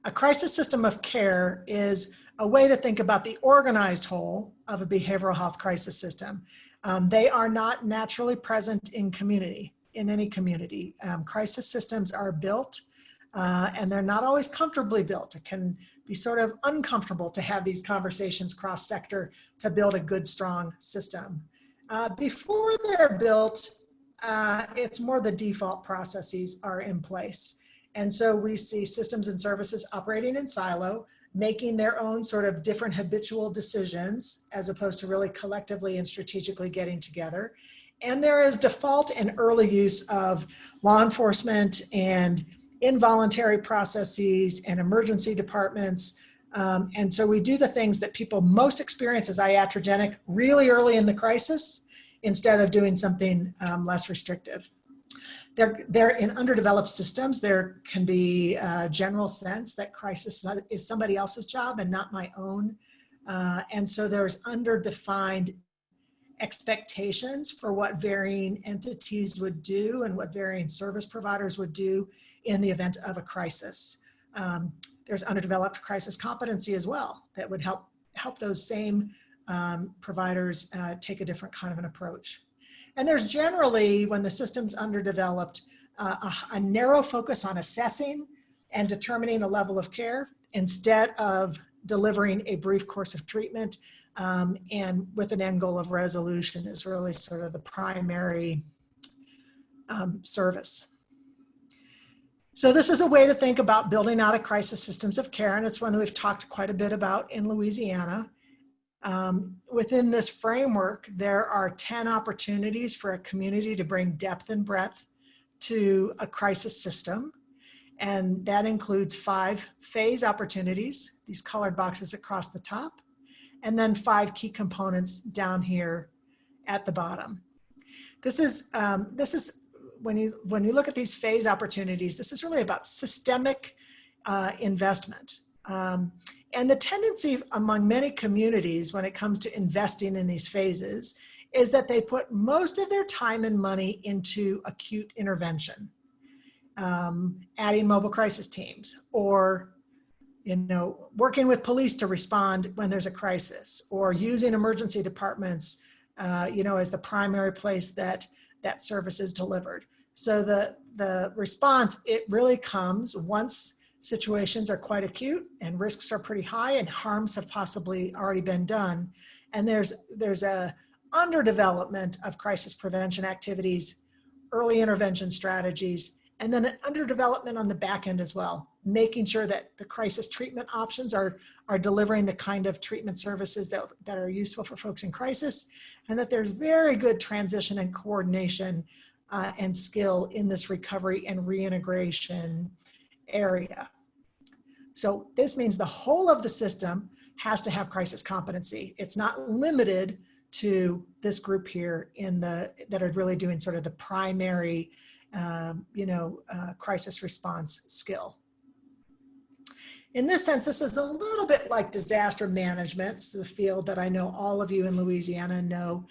A crisis system of care is a way to think about the organized whole of a behavioral health crisis system. They are not naturally present in any community. Crisis systems are built and they're not always comfortably built. It can be sort of uncomfortable to have these conversations cross-sector to build a good, strong system. Before they're built, it's more the default processes are in place. And so we see systems and services operating in silo, making their own sort of different habitual decisions, as opposed to really collectively and strategically getting together. And there is default and early use of law enforcement and involuntary processes and emergency departments. And so we do the things that people most experience as iatrogenic really early in the crisis, instead of doing something less restrictive. They're in underdeveloped systems. There can be a general sense that crisis is somebody else's job and not my own. And so there's underdefined expectations for what varying entities would do and what varying service providers would do in the event of a crisis. There's underdeveloped crisis competency as well that would help those same providers take a different kind of an approach. And there's generally, when the system's underdeveloped, a narrow focus on assessing and determining a level of care instead of delivering a brief course of treatment and with an end goal of resolution is really sort of the primary service. So this is a way to think about building out a crisis systems of care, and it's one that we've talked quite a bit about in Louisiana. Within this framework, there are 10 opportunities for a community to bring depth and breadth to a crisis system. And that includes 5 phase opportunities, these colored boxes across the top, and then 5 key components down here at the bottom. This is when you look at these phase opportunities, this is really about systemic investment. And the tendency among many communities when it comes to investing in these phases is that they put most of their time and money into acute intervention, adding mobile crisis teams, or working with police to respond when there's a crisis, or using emergency departments as the primary place that service is delivered. So the response, it really comes once situations are quite acute and risks are pretty high and harms have possibly already been done. And there's a underdevelopment of crisis prevention activities, early intervention strategies, and then an underdevelopment on the back end as well, making sure that the crisis treatment options are delivering the kind of treatment services that are useful for folks in crisis, and that there's very good transition and coordination and skill in this recovery and reintegration area. So this means the whole of the system has to have crisis competency. It's not limited to this group here that are really doing sort of the primary crisis response skill. In this sense, this is a little bit like disaster management. It's the field that I know all of you in Louisiana know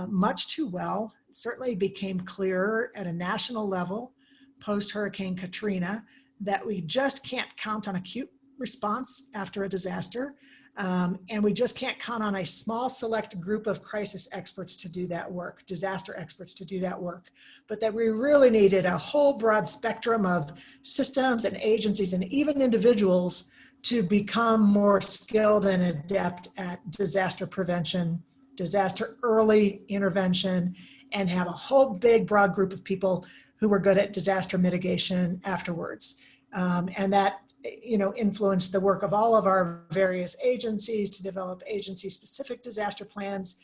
much too well. It certainly became clearer at a national level post-Hurricane Katrina that we just can't count on acute response after a disaster. And we just can't count on a small select group of crisis experts to do that work, disaster experts to do that work, but that we really needed a whole broad spectrum of systems and agencies and even individuals to become more skilled and adept at disaster prevention, disaster early intervention, and have a whole big broad group of people who were good at disaster mitigation afterwards. And that influenced the work of all of our various agencies to develop agency-specific disaster plans,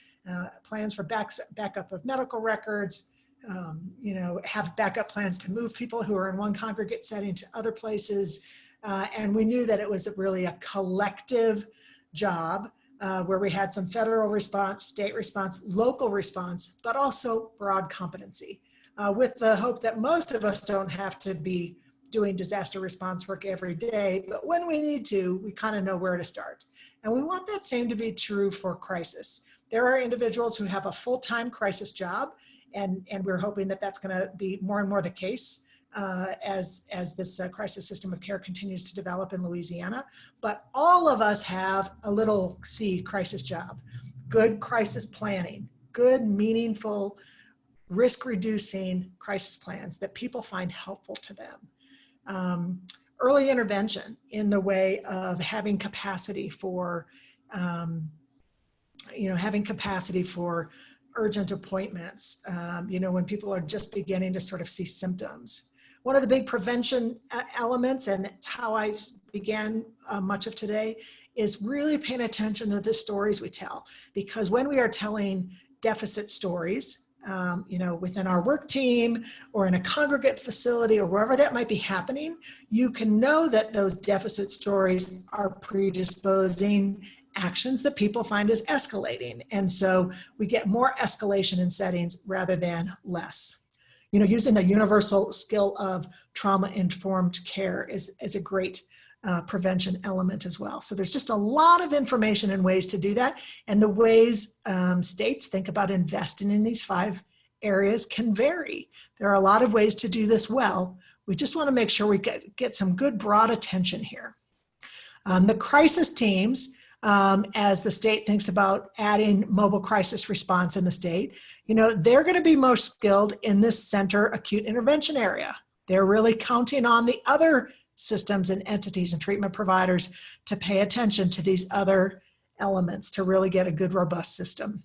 plans for backup of medical records, have backup plans to move people who are in one congregate setting to other places. And we knew that it was really a collective job where we had some federal response, state response, local response, but also broad competency, with the hope that most of us don't have to be doing disaster response work every day, but when we need to, we kind of know where to start. And we want that same to be true for crisis. There are individuals who have a full-time crisis job, and we're hoping that that's going to be more and more the case as this crisis system of care continues to develop in Louisiana. But all of us have a little C crisis job, good crisis planning, good, meaningful, risk-reducing crisis plans that people find helpful to them. Early intervention in the way of having capacity for, urgent appointments, when people are just beginning to sort of see symptoms. One of the big prevention elements, and it's how I began much of today, is really paying attention to the stories we tell. Because when we are telling deficit stories, within our work team or in a congregate facility or wherever that might be happening, you can know that those deficit stories are predisposing actions that people find as escalating. And so we get more escalation in settings rather than less. Using the universal skill of trauma-informed care is a great prevention element as well. So there's just a lot of information and ways to do that. And the ways states think about investing in these 5 areas can vary. There are a lot of ways to do this well. We just want to make sure we get some good broad attention here. The crisis teams, as the state thinks about adding mobile crisis response in the state, they're going to be most skilled in this center acute intervention area. They're really counting on the other systems and entities and treatment providers to pay attention to these other elements to really get a good, robust system.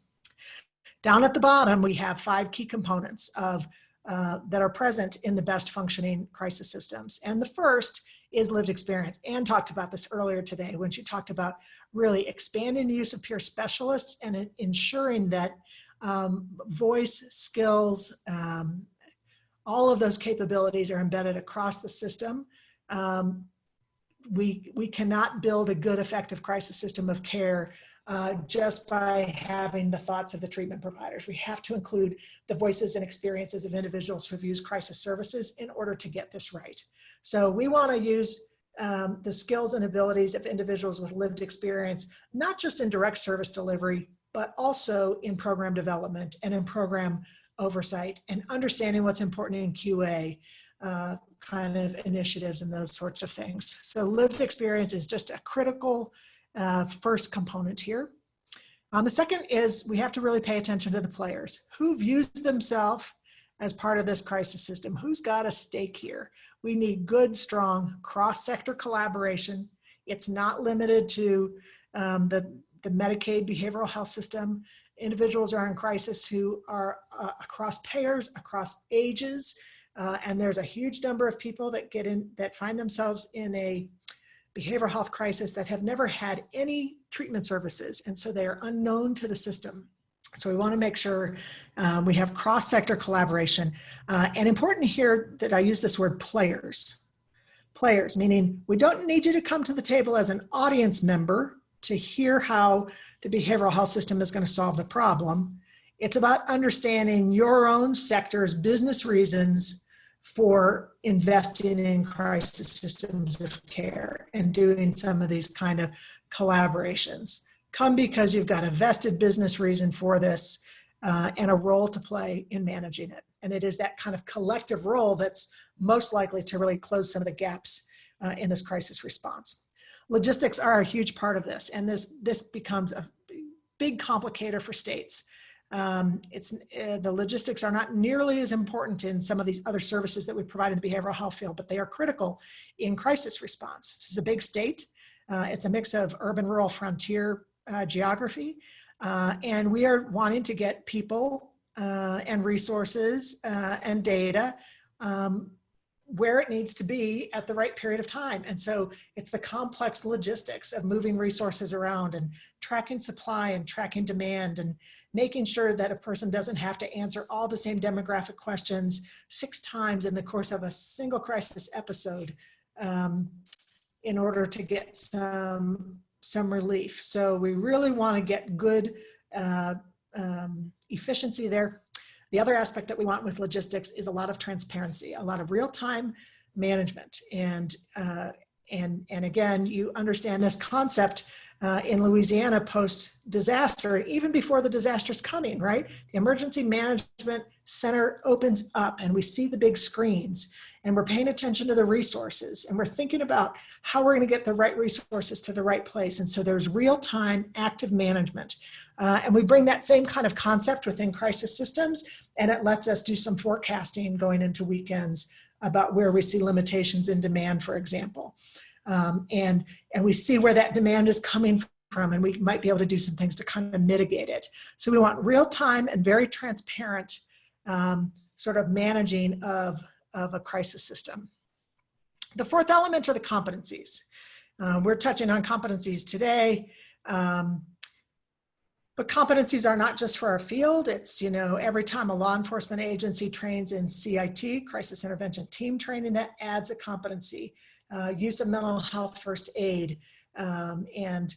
Down at the bottom, we have 5 key components that are present in the best functioning crisis systems. And the first is lived experience. Anne talked about this earlier today when she talked about really expanding the use of peer specialists and ensuring that voice, skills, all of those capabilities are embedded across the system. We cannot build a good, effective crisis system of care just by having the thoughts of the treatment providers. We have to include the voices and experiences of individuals who have used crisis services in order to get this right. So we want to use the skills and abilities of individuals with lived experience, not just in direct service delivery, but also in program development and in program oversight and understanding what's important in QA kind of initiatives and those sorts of things. So lived experience is just a critical first component here. The second is we have to really pay attention to the players who views themselves as part of this crisis system? Who's got a stake here? We need good, strong cross-sector collaboration. It's not limited to the Medicaid behavioral health system. Individuals are in crisis who are across payers, across ages, and there's a huge number of people that find themselves in a behavioral health crisis that have never had any treatment services, and so they are unknown to the system. So we want to make sure we have cross-sector collaboration. And important here that I use this word players. Players, meaning we don't need you to come to the table as an audience member to hear how the behavioral health system is going to solve the problem. It's about understanding your own sector's business reasons for investing in crisis systems of care and doing some of these kind of collaborations. Come because you've got a vested business reason for this and a role to play in managing it. And it is that kind of collective role that's most likely to really close some of the gaps in this crisis response. Logistics are a huge part of this, and this becomes a big complicator for states. The logistics are not nearly as important in some of these other services that we provide in the behavioral health field, but they are critical in crisis response. This is a big state. It's a mix of urban, rural, frontier geography, and we are wanting to get people and resources and data where it needs to be at the right period of time. And so it's the complex logistics of moving resources around and tracking supply and tracking demand and making sure that a person doesn't have to answer all the same demographic questions 6 times in the course of a single crisis episode in order to get some relief. So we really want to get good efficiency there. The other aspect that we want with logistics is a lot of transparency, a lot of real-time management. And again, you understand this concept in Louisiana post-disaster, even before the disaster's coming, right? The Emergency Management Center opens up and we see the big screens and we're paying attention to the resources and we're thinking about how we're going to get the right resources to the right place. And so there's real-time active management. And we bring that same kind of concept within crisis systems, and it lets us do some forecasting going into weekends about where we see limitations in demand, for example. And we see where that demand is coming from, and we might be able to do some things to kind of mitigate it. So we want real-time and very transparent sort of managing of a crisis system. The fourth element are the competencies. We're touching on competencies today. But competencies are not just for our field. It's, every time a law enforcement agency trains in CIT, crisis intervention team training, that adds a competency. Use of mental health first aid, and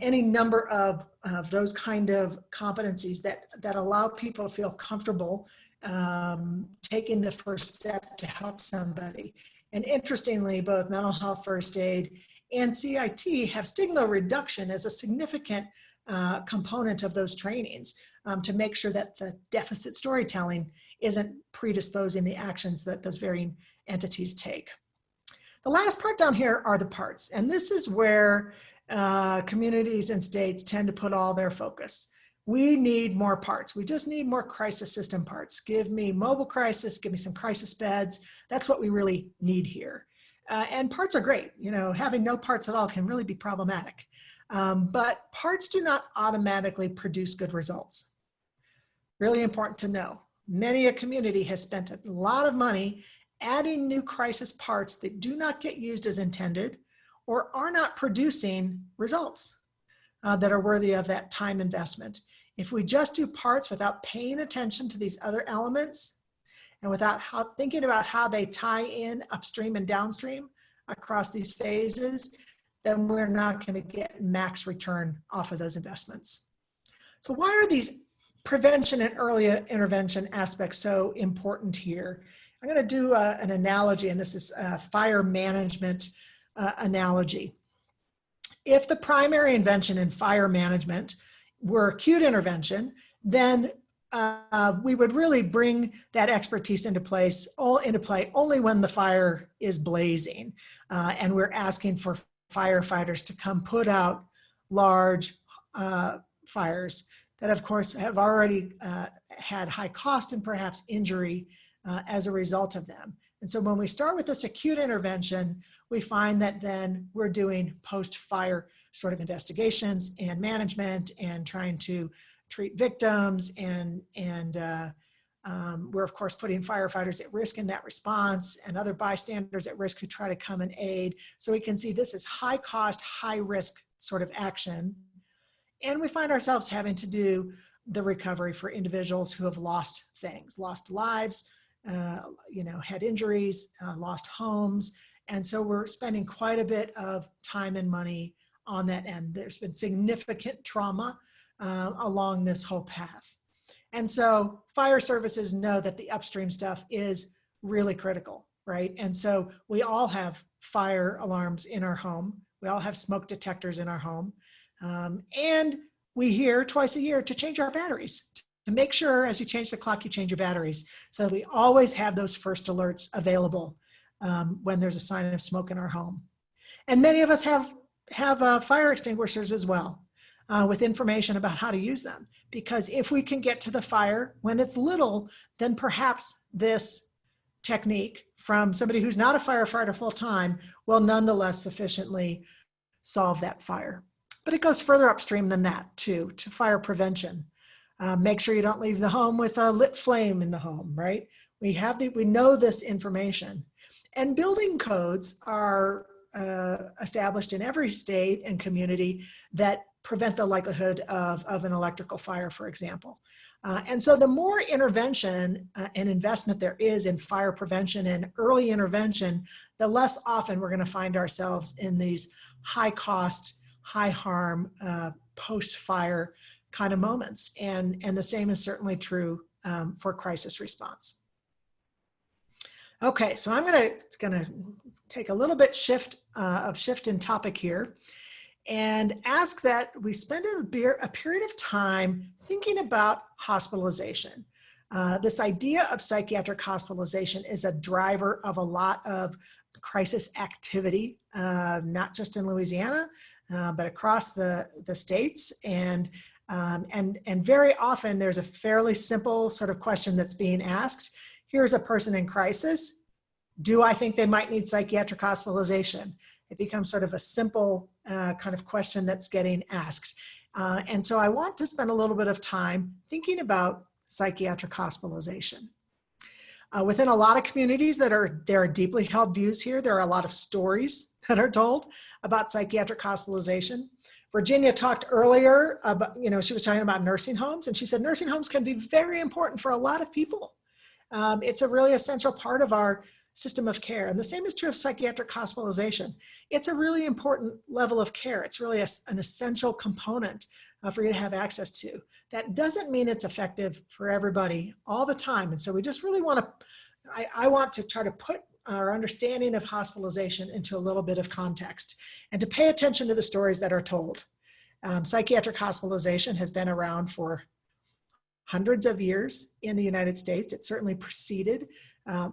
any number of those kind of competencies that allow people to feel comfortable taking the first step to help somebody. And interestingly, both mental health first aid and CIT have stigma reduction as a significant component of those trainings to make sure that the deficit storytelling isn't predisposing the actions that those varying entities take. The last part down here are the parts, and this is where communities and states tend to put all their focus. We need more parts. We just need more crisis system parts. Give me mobile crisis, give me some crisis beds. That's what we really need here. And parts are great. Having no parts at all can really be problematic. But parts do not automatically produce good results. Really important to know. Many a community has spent a lot of money adding new crisis parts that do not get used as intended or are not producing results that are worthy of that time investment. If we just do parts without paying attention to these other elements, and without thinking about how they tie in upstream and downstream across these phases, then we're not going to get max return off of those investments. So why are these prevention and early intervention aspects so important here? I'm going to do an analogy, and this is a fire management analogy. If the primary intervention in fire management were acute intervention, then we would really bring that expertise into play only when the fire is blazing. And we're asking for firefighters to come put out large fires that, of course, have already had high cost and perhaps injury as a result of them. And so when we start with this acute intervention, we find that then we're doing post-fire sort of investigations and management and trying to treat victims, and we're of course putting firefighters at risk in that response and other bystanders at risk who try to come and aid. So we can see this is high cost, high risk sort of action. And we find ourselves having to do the recovery for individuals who have lost things, lost lives, had injuries, lost homes. And so we're spending quite a bit of time and money on that end. There's been significant trauma along this whole path. And so fire services know that the upstream stuff is really critical, right? And so we all have fire alarms in our home. We all have smoke detectors in our home. And we hear twice a year to change our batteries, to make sure as you change the clock, you change your batteries, so that we always have those first alerts available when there's a sign of smoke in our home. And many of us have fire extinguishers as well, with information about how to use them. Because if we can get to the fire when it's little, then perhaps this technique from somebody who's not a firefighter full time will nonetheless sufficiently solve that fire. But it goes further upstream than that too, to fire prevention. Make sure you don't leave the home with a lit flame in the home, right? We know this information. And building codes are established in every state and community that prevent the likelihood of an electrical fire, for example. And so the more intervention and investment there is in fire prevention and early intervention, the less often we're going to find ourselves in these high cost, high harm, post-fire kind of moments. And the same is certainly true for crisis response. Okay, so I'm gonna take a little bit shift in topic here and ask that we spend a period of time thinking about hospitalization. This idea of psychiatric hospitalization is a driver of a lot of crisis activity, not just in Louisiana, but across the states. And very often there's a fairly simple sort of question that's being asked. Here's a person in crisis. Do I think they might need psychiatric hospitalization? It becomes sort of a simple kind of question that's getting asked. And so I want to spend a little bit of time thinking about psychiatric hospitalization. Within a lot of communities there are deeply held views here. There are a lot of stories that are told about psychiatric hospitalization. Virginia talked earlier about, she was talking about nursing homes, and she said nursing homes can be very important for a lot of people. It's a really essential part of our system of care. And the same is true of psychiatric hospitalization. It's a really important level of care. It's really an essential component for you to have access to. That doesn't mean it's effective for everybody all the time. And so we just really want to, I want to try to put our understanding of hospitalization into a little bit of context and to pay attention to the stories that are told. Psychiatric hospitalization has been around for hundreds of years in the United States. It certainly preceded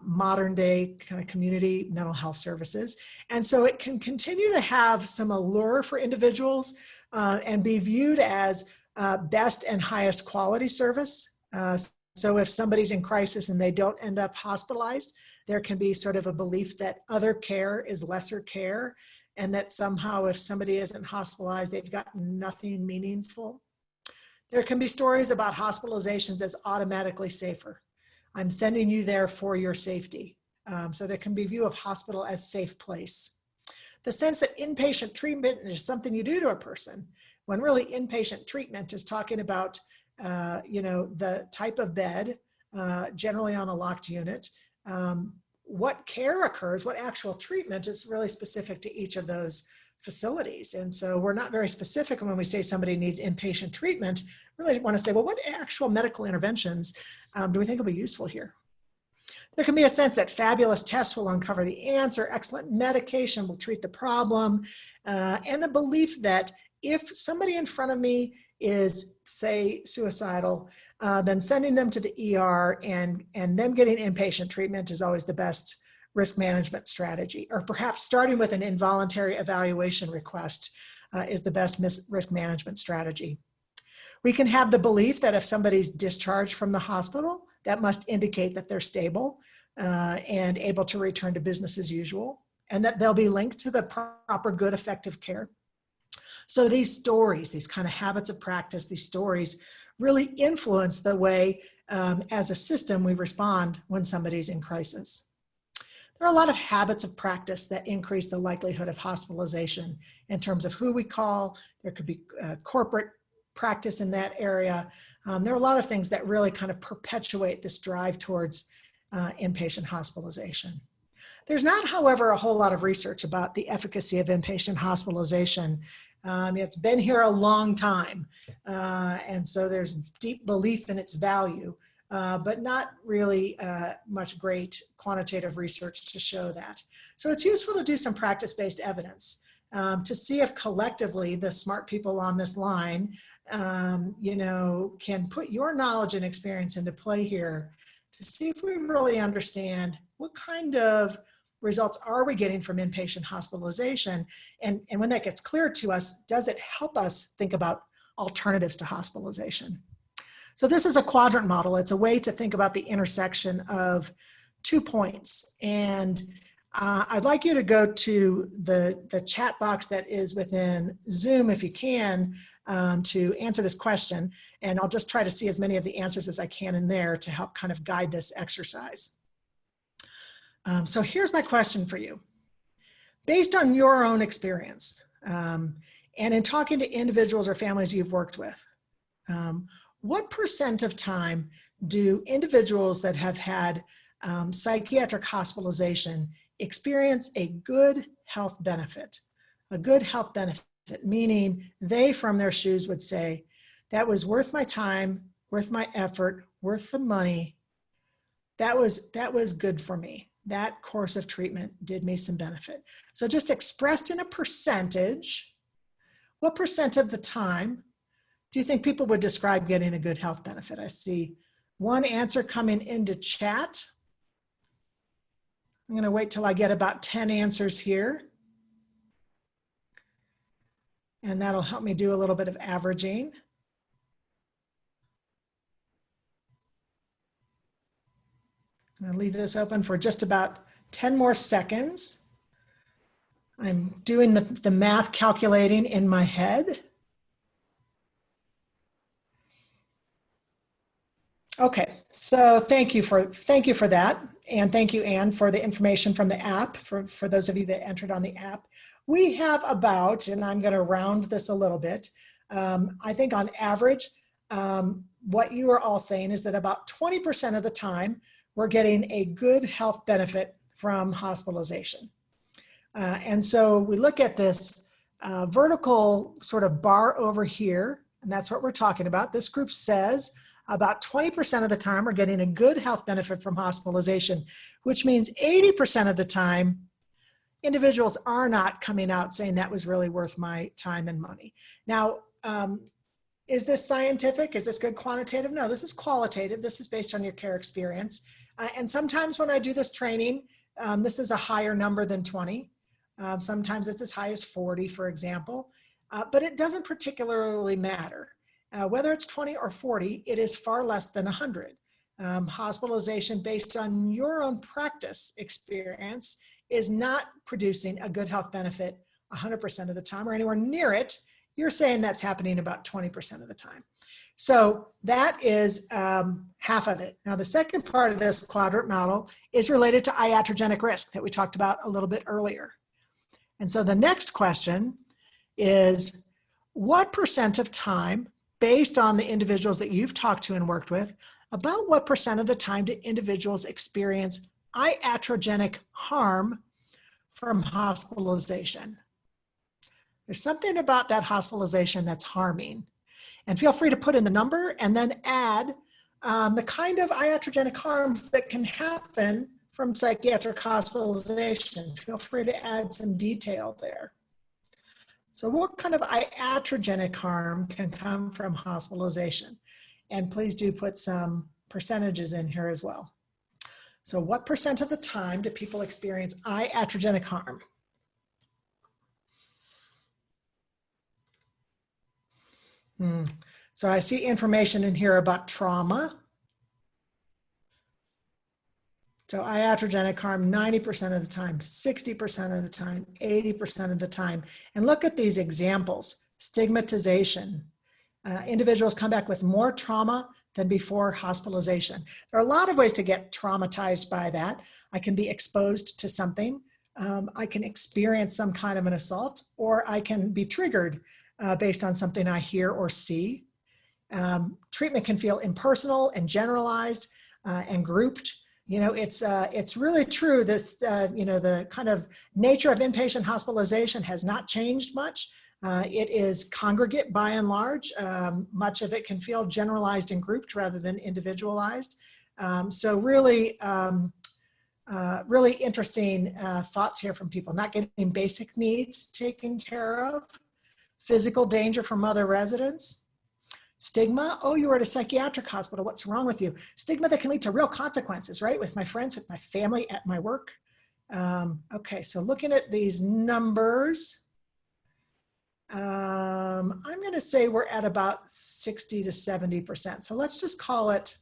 modern day kind of community mental health services. And so it can continue to have some allure for individuals and be viewed as best and highest quality service. So if somebody's in crisis and they don't end up hospitalized, there can be sort of a belief that other care is lesser care, and that somehow if somebody isn't hospitalized, they've got nothing meaningful. There can be stories about hospitalizations as automatically safer. I'm sending you there for your safety. So there can be view of hospital as safe place. The sense that inpatient treatment is something you do to a person, when really inpatient treatment is talking about the type of bed, generally on a locked unit, what care occurs, what actual treatment is really specific to each of those facilities. And so we're not very specific when we say somebody needs inpatient treatment. We really want to say, well, what actual medical interventions do we think will be useful here? There can be a sense that fabulous tests will uncover the answer, excellent medication will treat the problem, and a belief that if somebody in front of me is, say, suicidal, then sending them to the ER and them getting inpatient treatment is always the best risk management strategy, or perhaps starting with an involuntary evaluation request is the best risk management strategy. We can have the belief that if somebody's discharged from the hospital, that must indicate that they're stable and able to return to business as usual, and that they'll be linked to the proper, good, effective care. So these stories, these kind of habits of practice, these stories really influence the way as a system we respond when somebody's in crisis. There are a lot of habits of practice that increase the likelihood of hospitalization in terms of who we call. There could be corporate practice in that area. There are a lot of things that really kind of perpetuate this drive towards inpatient hospitalization. There's not, however, a whole lot of research about the efficacy of inpatient hospitalization. It's been here a long time, and so there's deep belief in its value, but not really much great quantitative research to show that. So it's useful to do some practice-based evidence to see if collectively the smart people on this line, can put your knowledge and experience into play here to see if we really understand what kind of results are we getting from inpatient hospitalization? And when that gets clear to us, does it help us think about alternatives to hospitalization? So this is a quadrant model. It's a way to think about the intersection of 2 points. And I'd like you to go to the chat box that is within Zoom, if you can, to answer this question. And I'll just try to see as many of the answers as I can in there to help kind of guide this exercise. So here's my question for you. Based on your own experience, and in talking to individuals or families you've worked with, what % of time do individuals that have had psychiatric hospitalization experience a good health benefit? A good health benefit, meaning they from their shoes would say, that was worth my time, worth my effort, worth the money. That was good for me. That course of treatment did me some benefit. So just expressed in a percentage, what % of the time do you think people would describe getting a good health benefit? I see one answer coming into chat. I'm going to wait till I get about 10 answers here. And that'll help me do a little bit of averaging. I'm going to leave this open for just about 10 more seconds. I'm doing the math calculating in my head. Okay, so thank you for that. And thank you, Anne, for the information from the app, for those of you that entered on the app. We have about, and I'm going to round this a little bit, I think on average, what you are all saying is that about 20% of the time, we're getting a good health benefit from hospitalization. And so we look at this vertical sort of bar over here, and that's what we're talking about. This group says about 20% of the time we're getting a good health benefit from hospitalization, which means 80% of the time, individuals are not coming out saying that was really worth my time and money. Now, is this scientific? Is this good quantitative? No, this is qualitative. This is based on your care experience. And sometimes when I do this training, this is a higher number than 20. Sometimes it's as high as 40, for example. But it doesn't particularly matter. Whether it's 20 or 40, it is far less than 100. Hospitalization based on your own practice experience is not producing a good health benefit 100% of the time or anywhere near it. You're saying that's happening about 20% of the time. So that is half of it. Now, the second part of this quadrant model is related to iatrogenic risk that we talked about a little bit earlier. And so the next question is, what % of time, based on the individuals that you've talked to and worked with, about what % of the time do individuals experience iatrogenic harm from hospitalization? There's something about that hospitalization that's harming. And feel free to put in the number and then add the kind of iatrogenic harms that can happen from psychiatric hospitalization. Feel free to add some detail there. So what kind of iatrogenic harm can come from hospitalization? And please do put some percentages in here as well. So what % of the time do people experience iatrogenic harm? So I see information in here about trauma. So iatrogenic harm 90% of the time, 60% of the time, 80% of the time. And look at these examples. Stigmatization. Individuals come back with more trauma than before hospitalization. There are a lot of ways to get traumatized by that. I can be exposed to something. I can experience some kind of an assault, or I can be triggered based on something I hear or see. Treatment can feel impersonal and generalized and grouped. You know, it's really true. This, you know, the kind of nature of inpatient hospitalization has not changed much. It is congregate by and large. Much of it can feel generalized and grouped rather than individualized. So really, really interesting thoughts here from people. Not getting basic needs taken care of, physical danger from other residents. Stigma, oh, you were at a psychiatric hospital, what's wrong with you? Stigma that can lead to real consequences, right? With my friends, with my family, at my work. Okay, so looking at these numbers, I'm gonna say we're at about 60 to 70%. So let's just call it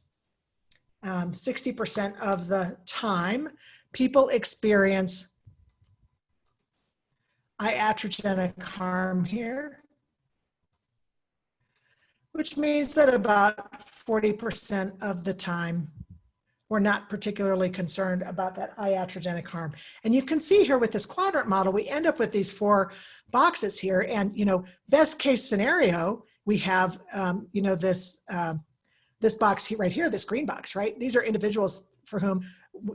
60% of the time people experience iatrogenic harm here, which means that about 40% of the time we're not particularly concerned about that iatrogenic harm. And you can see here with this quadrant model, we end up with these 4 boxes here. And, you know, best case scenario, we have, you know, this box here, right here, this green box, right? These are individuals for whom,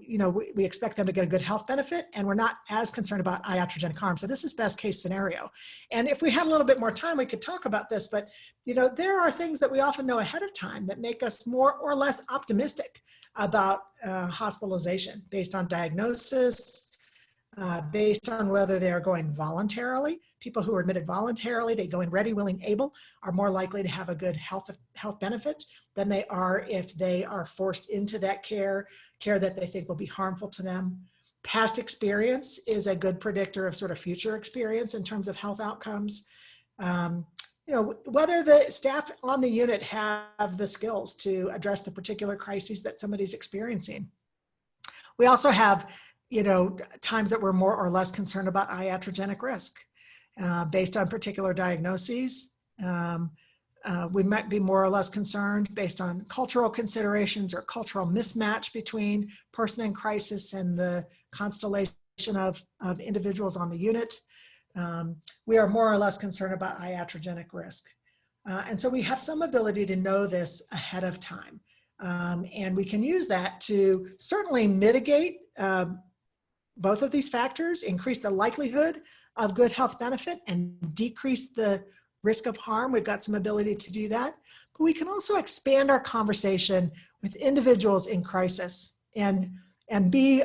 you know, we expect them to get a good health benefit, and we're not as concerned about iatrogenic harm. So this is best case scenario. And if we had a little bit more time, we could talk about this, but, you know, there are things that we often know ahead of time that make us more or less optimistic about hospitalization based on diagnosis, based on whether they are going voluntarily. People who are admitted voluntarily, they go in ready, willing, able, are more likely to have a good health benefit than they are if they are forced into that care that they think will be harmful to them. Past experience is a good predictor of sort of future experience in terms of health outcomes. You know, whether the staff on the unit have the skills to address the particular crises that somebody's experiencing. We also have, you know, times that we're more or less concerned about iatrogenic risk based on particular diagnoses. We might be more or less concerned based on cultural considerations or cultural mismatch between person in crisis and the constellation of individuals on the unit. We are more or less concerned about iatrogenic risk. And so we have some ability to know this ahead of time. And we can use that to certainly mitigate both of these factors, increase the likelihood of good health benefit and decrease the risk of harm. We've got some ability to do that. But we can also expand our conversation with individuals in crisis and be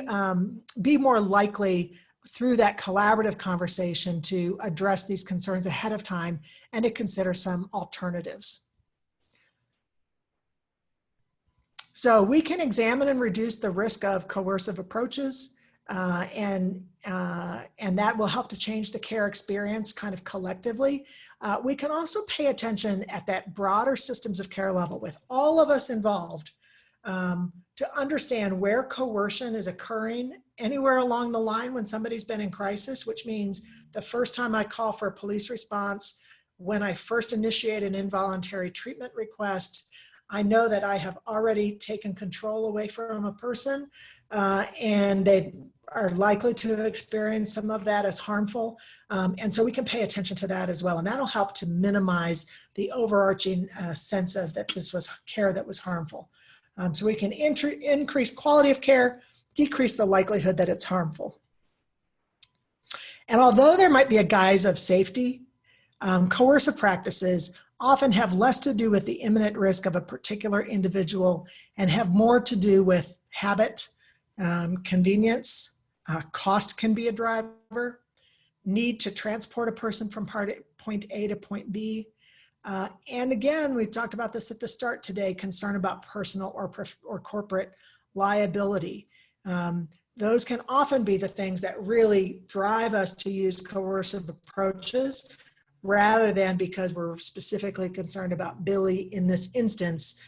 more likely through that collaborative conversation to address these concerns ahead of time and to consider some alternatives. So we can examine and reduce the risk of coercive approaches, and that will help to change the care experience kind of collectively. We can also pay attention at that broader systems of care level with all of us involved to understand where coercion is occurring anywhere along the line when somebody's been in crisis, which means the first time I call for a police response, when I first initiate an involuntary treatment request, I know that I have already taken control away from a person and they are likely to have experienced some of that as harmful. And so we can pay attention to that as well. And that'll help to minimize the overarching sense of that this was care that was harmful. So we can increase quality of care, decrease the likelihood that it's harmful. And although there might be a guise of safety, coercive practices often have less to do with the imminent risk of a particular individual and have more to do with habit, convenience, cost can be a driver, need to transport a person from point A to point B. And again, we talked about this at the start today, concern about personal or corporate liability. Those can often be the things that really drive us to use coercive approaches. rather than because we're specifically concerned about Billy in this instance,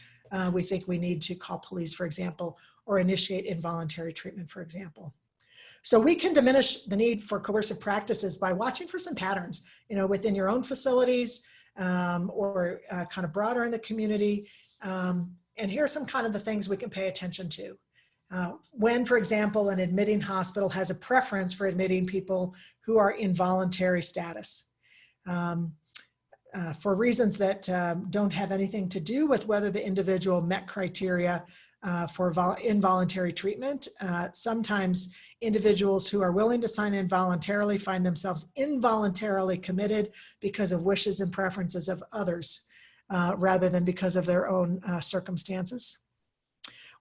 we think we need to call police, for example, or initiate involuntary treatment, for example. So we can diminish the need for coercive practices by watching for some patterns, within your own facilities or kind of broader in the community. And here are some kind of the things we can pay attention to. When, for example, an admitting hospital has a preference for admitting people who are in voluntary status. For reasons that don't have anything to do with whether the individual met criteria for involuntary treatment. Sometimes individuals who are willing to sign in voluntarily find themselves involuntarily committed because of wishes and preferences of others, rather than because of their own circumstances.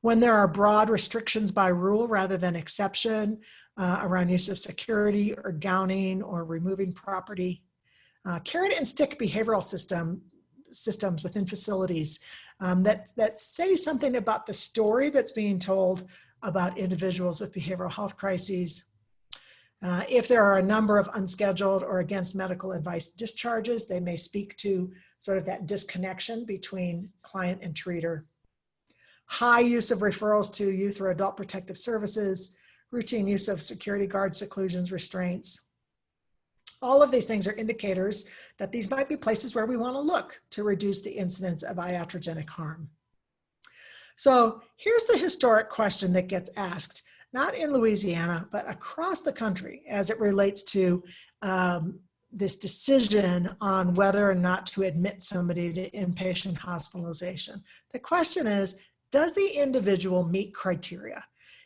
When there are broad restrictions by rule rather than exception around use of security or gowning or removing property. Carrot and stick behavioral systems within facilities that say something about the story that's being told about individuals with behavioral health crises. If there are a number of unscheduled or against medical advice discharges, they may speak to sort of that disconnection between client and treater. High use of referrals to youth or adult protective services, routine use of security guard seclusions, restraints. All of these things are indicators that these might be places where we want to look to reduce the incidence of iatrogenic harm. So here's the historic question that gets asked, not in Louisiana, but across the country as it relates to this decision on whether or not to admit somebody to inpatient hospitalization. The question is, does the individual meet criteria?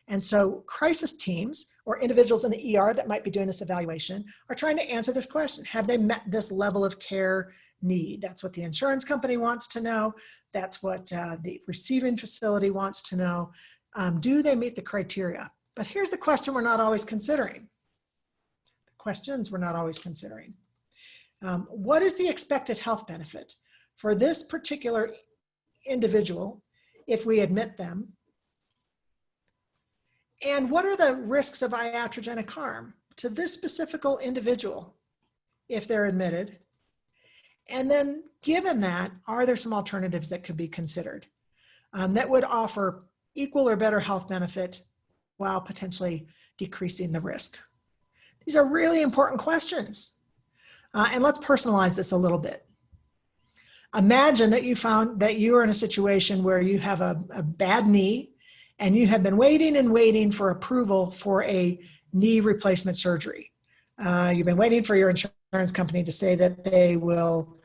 And so crisis teams or individuals in the ER that might be doing this evaluation are trying to answer this question. Have they met this level of care need? That's what the insurance company wants to know. That's what the receiving facility wants to know. Do they meet the criteria? But here's the question we're not always considering. The questions we're not always considering. What is the expected health benefit for this particular individual if we admit them? And what are the risks of iatrogenic harm to this specific individual if they're admitted? And then given that, are there some alternatives that could be considered that would offer equal or better health benefit while potentially decreasing the risk? These are really important questions. And let's personalize this a little bit. Imagine that you found that you are in a situation where you have a bad knee and you have been waiting and waiting for approval for a knee replacement surgery. You've been waiting for your insurance company to say that they will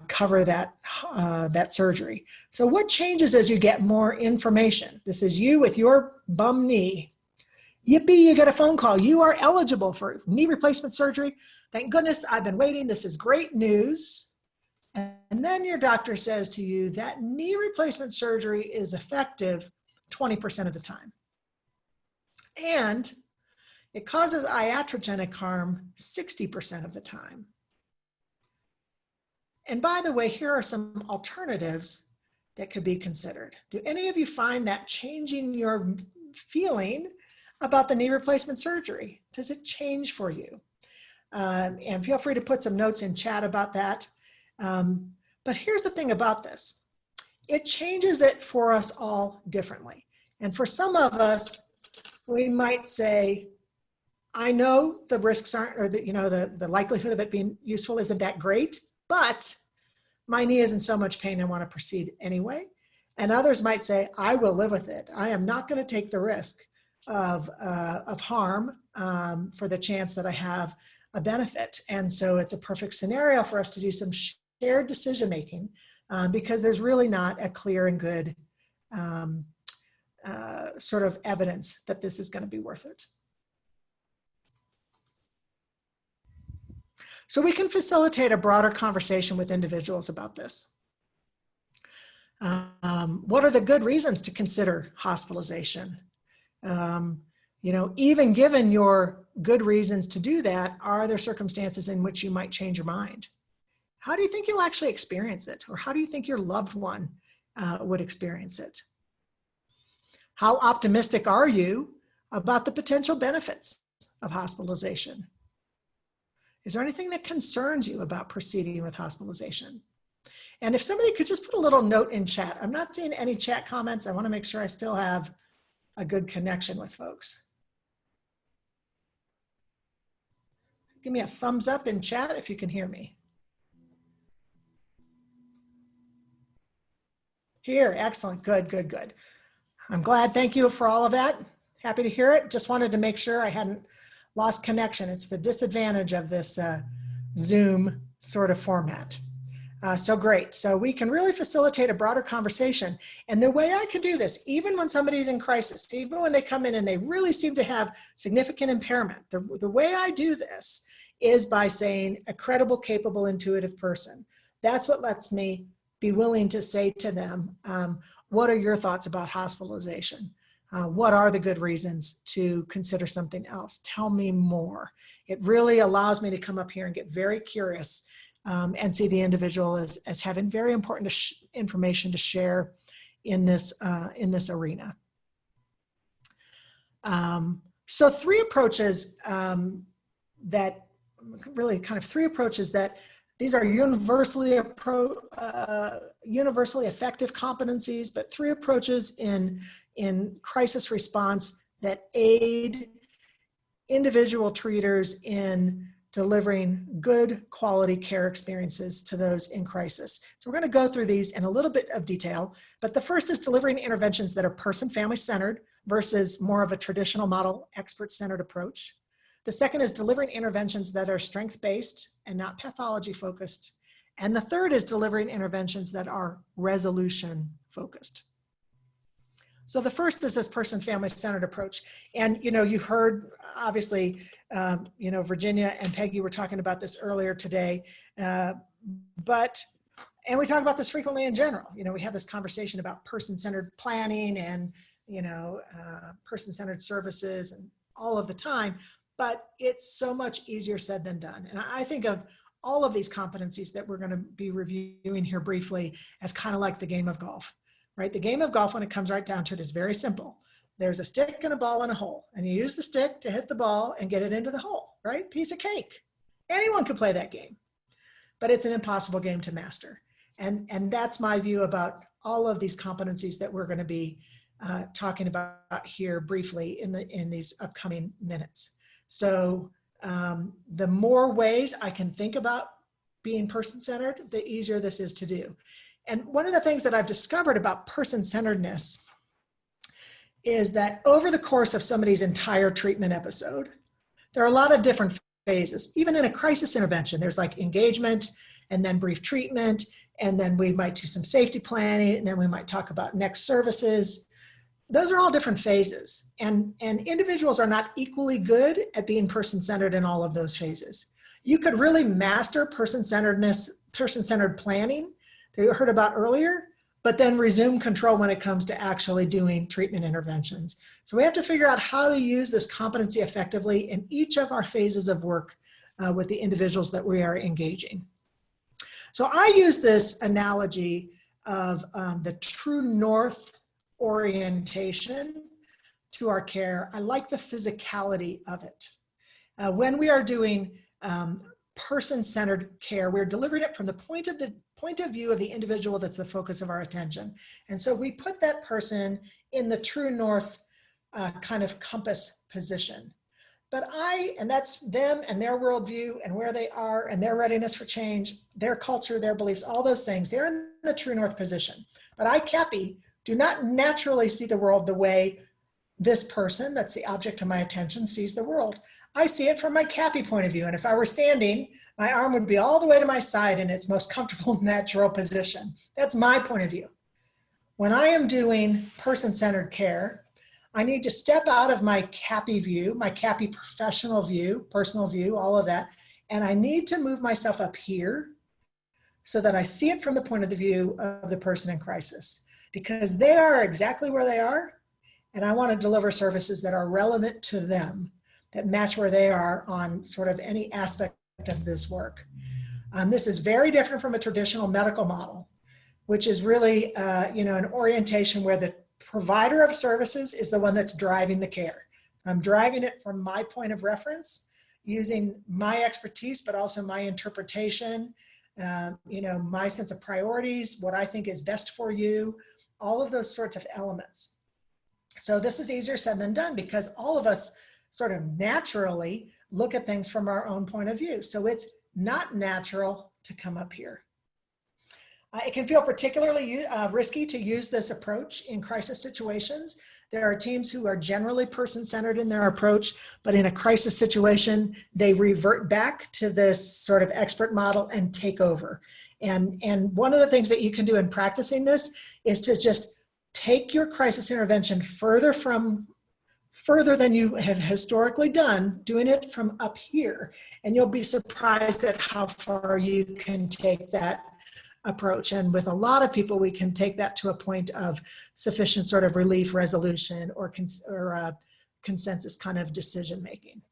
cover that surgery. So what changes as you get more information? This is you with your bum knee. Yippee, you get a phone call. You are eligible for knee replacement surgery. Thank goodness, I've been waiting. This is great news. And then your doctor says to you that knee replacement surgery is effective 20% of the time. And it causes iatrogenic harm 60% of the time. And by the way, here are some alternatives that could be considered. Do any of you find that changing your feeling about the knee replacement surgery? Does it change for you? And feel free to put some notes in chat about that. But here's the thing about this. It changes it for us all differently. And for some of us, we might say, I know the risks aren't, or the likelihood of it being useful isn't that great, but my knee is in so much pain, I want to proceed anyway. And others might say, I will live with it. I am not going to take the risk of harm for the chance that I have a benefit. And so it's a perfect scenario for us to do some shared decision-making because there's really not a clear and good sort of evidence that this is going to be worth it. So we can facilitate a broader conversation with individuals about this. What are the good reasons to consider hospitalization? Even given your good reasons to do that, are there circumstances in which you might change your mind? How do you think you'll actually experience it? Or how do you think your loved one would experience it? How optimistic are you about the potential benefits of hospitalization? Is there anything that concerns you about proceeding with hospitalization? And if somebody could just put a little note in chat. I'm not seeing any chat comments. I want to make sure I still have a good connection with folks. Give me a thumbs up in chat if you can hear me. Here, excellent, good, good, good. I'm glad, thank you for all of that. Happy to hear it. Just wanted to make sure I hadn't lost connection. It's the disadvantage of this Zoom sort of format. So great. So we can really facilitate a broader conversation. And the way I can do this, even when somebody's in crisis, even when they come in and they really seem to have significant impairment, the way I do this is by saying a credible, capable, intuitive person. That's what lets me be willing to say to them, what are your thoughts about hospitalization? What are the good reasons to consider something else? Tell me more. It really allows me to come up here and get very curious and see the individual as having very important information to share in this arena. So three approaches that really kind of three approaches that these are universally effective competencies, but three approaches in crisis response that aid individual treaters in delivering good quality care experiences to those in crisis. So we're going to go through these in a little bit of detail, but the first is delivering interventions that are person-family centered versus more of a traditional model expert-centered approach. The second is delivering interventions that are strength-based and not pathology-focused. And the third is delivering interventions that are resolution-focused. So the first is this person-family centered approach. And, you know, you heard, obviously, you know, Virginia and Peggy were talking about this earlier today, and we talk about this frequently in general. You know, we have this conversation about person-centered planning and, you know, person-centered services and all of the time, but it's so much easier said than done. And I think of all of these competencies that we're going to be reviewing here briefly as kind of like the game of golf. Right? The game of golf, when it comes right down to it, is very simple. There's a stick and a ball and a hole, and you use the stick to hit the ball and get it into the hole, right? Piece of cake. Anyone could play that game, but it's an impossible game to master. And that's my view about all of these competencies that we're going to be talking about here briefly in these upcoming minutes. So the more ways I can think about being person-centered, the easier this is to do. And one of the things that I've discovered about person-centeredness is that over the course of somebody's entire treatment episode, there are a lot of different phases. Even in a crisis intervention, there's like engagement and then brief treatment, and then we might do some safety planning, and then we might talk about next services. Those are all different phases. And individuals are not equally good at being person-centered in all of those phases. You could really master person-centeredness, person-centered planning that you heard about earlier, but then resume control when it comes to actually doing treatment interventions. So we have to figure out how to use this competency effectively in each of our phases of work with the individuals that we are engaging. So I use this analogy of the true north orientation to our care. I like the physicality of it. When we are doing person-centered care, we're delivering it from the point of view of the individual that's the focus of our attention. And so we put that person in the true north kind of compass position. But and that's them and their worldview and where they are and their readiness for change, their culture, their beliefs, all those things, they're in the true north position. But I, Kappy, do not naturally see the world the way this person, that's the object of my attention, sees the world. I see it from my Kappy point of view. And if I were standing, my arm would be all the way to my side in its most comfortable, natural position. That's my point of view. When I am doing person-centered care, I need to step out of my Kappy view, my Kappy professional view, personal view, all of that. And I need to move myself up here so that I see it from the point of view of the person in crisis, because they are exactly where they are. And I want to deliver services that are relevant to them, that match where they are on sort of any aspect of this work. This is very different from a traditional medical model, which is really, you know, an orientation where the provider of services is the one that's driving the care. I'm driving it from my point of reference. using my expertise, but also my interpretation, my sense of priorities, what I think is best for you, all of those sorts of elements. So this is easier said than done because all of us sort of naturally look at things from our own point of view. So it's not natural to come up here. It can feel particularly risky to use this approach in crisis situations. There are teams who are generally person-centered in their approach, but in a crisis situation, they revert back to this sort of expert model and take over. And one of the things that you can do in practicing this is to just take your crisis intervention further than you have historically done, doing it from up here. And you'll be surprised at how far you can take that approach. And with a lot of people, we can take that to a point of sufficient sort of relief resolution or consensus kind of decision making.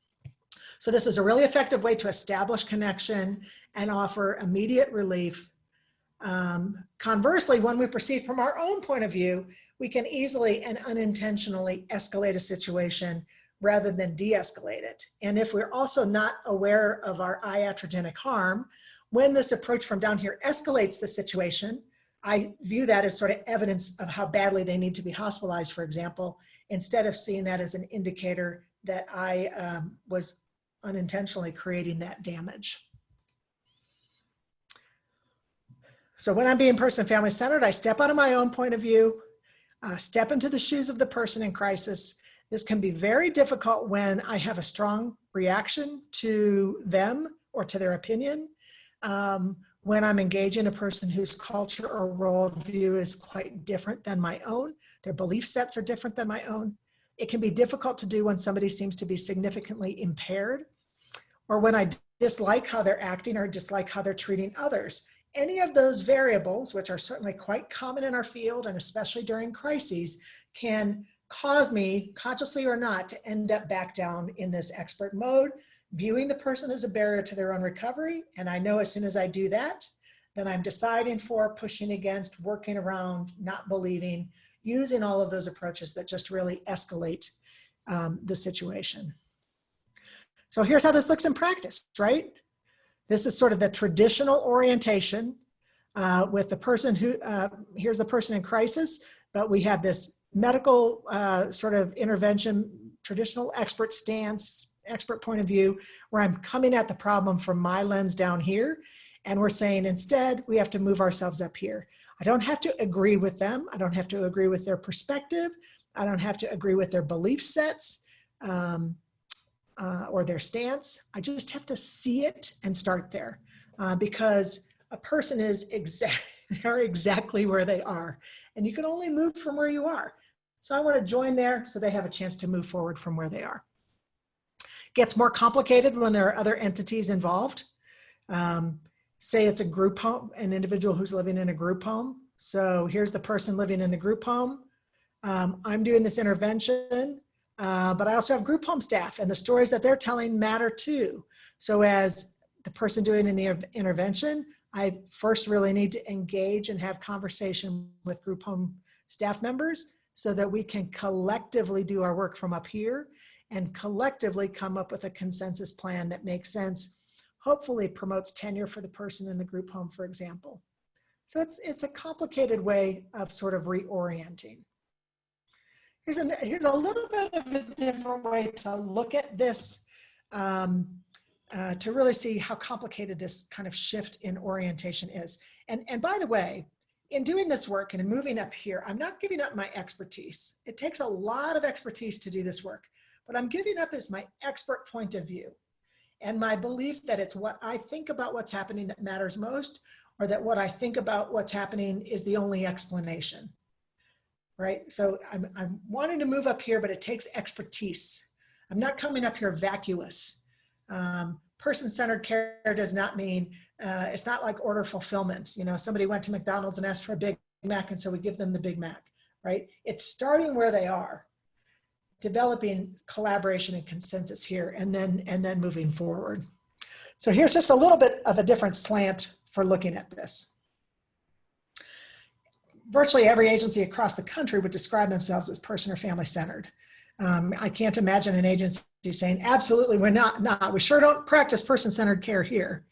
So this is a really effective way to establish connection and offer immediate relief. Conversely, when we proceed from our own point of view, we can easily and unintentionally escalate a situation rather than de-escalate it. And if we're also not aware of our iatrogenic harm, when this approach from down here escalates the situation, I view that as sort of evidence of how badly they need to be hospitalized, for example, instead of seeing that as an indicator that I was unintentionally creating that damage. So when I'm being person family centered, I step out of my own point of view, step into the shoes of the person in crisis. This can be very difficult when I have a strong reaction to them or to their opinion. When I'm engaging a person whose culture or worldview is quite different than my own, their belief sets are different than my own. It can be difficult to do when somebody seems to be significantly impaired, or when I dislike how they're acting or dislike how they're treating others. Any of those variables, which are certainly quite common in our field and especially during crises, can cause me, consciously or not, to end up back down in this expert mode, viewing the person as a barrier to their own recovery. And I know as soon as I do that, then I'm deciding for, pushing against, working around, not believing, using all of those approaches that just really escalate the situation. So here's how this looks in practice, right? This is sort of the traditional orientation with the person who, here's the person in crisis, but we have this medical sort of intervention, traditional expert stance, expert point of view, where I'm coming at the problem from my lens down here. And we're saying instead, we have to move ourselves up here. I don't have to agree with them. I don't have to agree with their perspective. I don't have to agree with their belief sets or their stance. I just have to see it and start there because a person is exactly where they are. And you can only move from where you are. So I want to join there so they have a chance to move forward from where they are. Gets more complicated when there are other entities involved. Say it's a group home, an individual who's living in a group home. So here's the person living in the group home. I'm doing this intervention, but I also have group home staff, and the stories that they're telling matter too. So as the person doing in the intervention, I first really need to engage and have conversation with group home staff members so that we can collectively do our work from up here and collectively come up with a consensus plan that makes sense, hopefully promotes tenure for the person in the group home, for example. So it's a complicated way of sort of reorienting. Here's a little bit of a different way to look at this to really see how complicated this kind of shift in orientation is. And by the way, in doing this work and in moving up here, I'm not giving up my expertise. It takes a lot of expertise to do this work. What I'm giving up is my expert point of view and my belief that it's what I think about what's happening that matters most, or that what I think about what's happening is the only explanation, right? So I'm wanting to move up here, but it takes expertise. I'm not coming up here vacuous. Person-centered care does not mean, it's not like order fulfillment. You know, somebody went to McDonald's and asked for a Big Mac, and so we give them the Big Mac, right? It's starting where they are, developing collaboration and consensus here, and then moving forward. So here's just a little bit of a different slant for looking at this. Virtually every agency across the country would describe themselves as person or family centered. I can't imagine an agency saying, absolutely, we're not. We sure don't practice person-centered care here.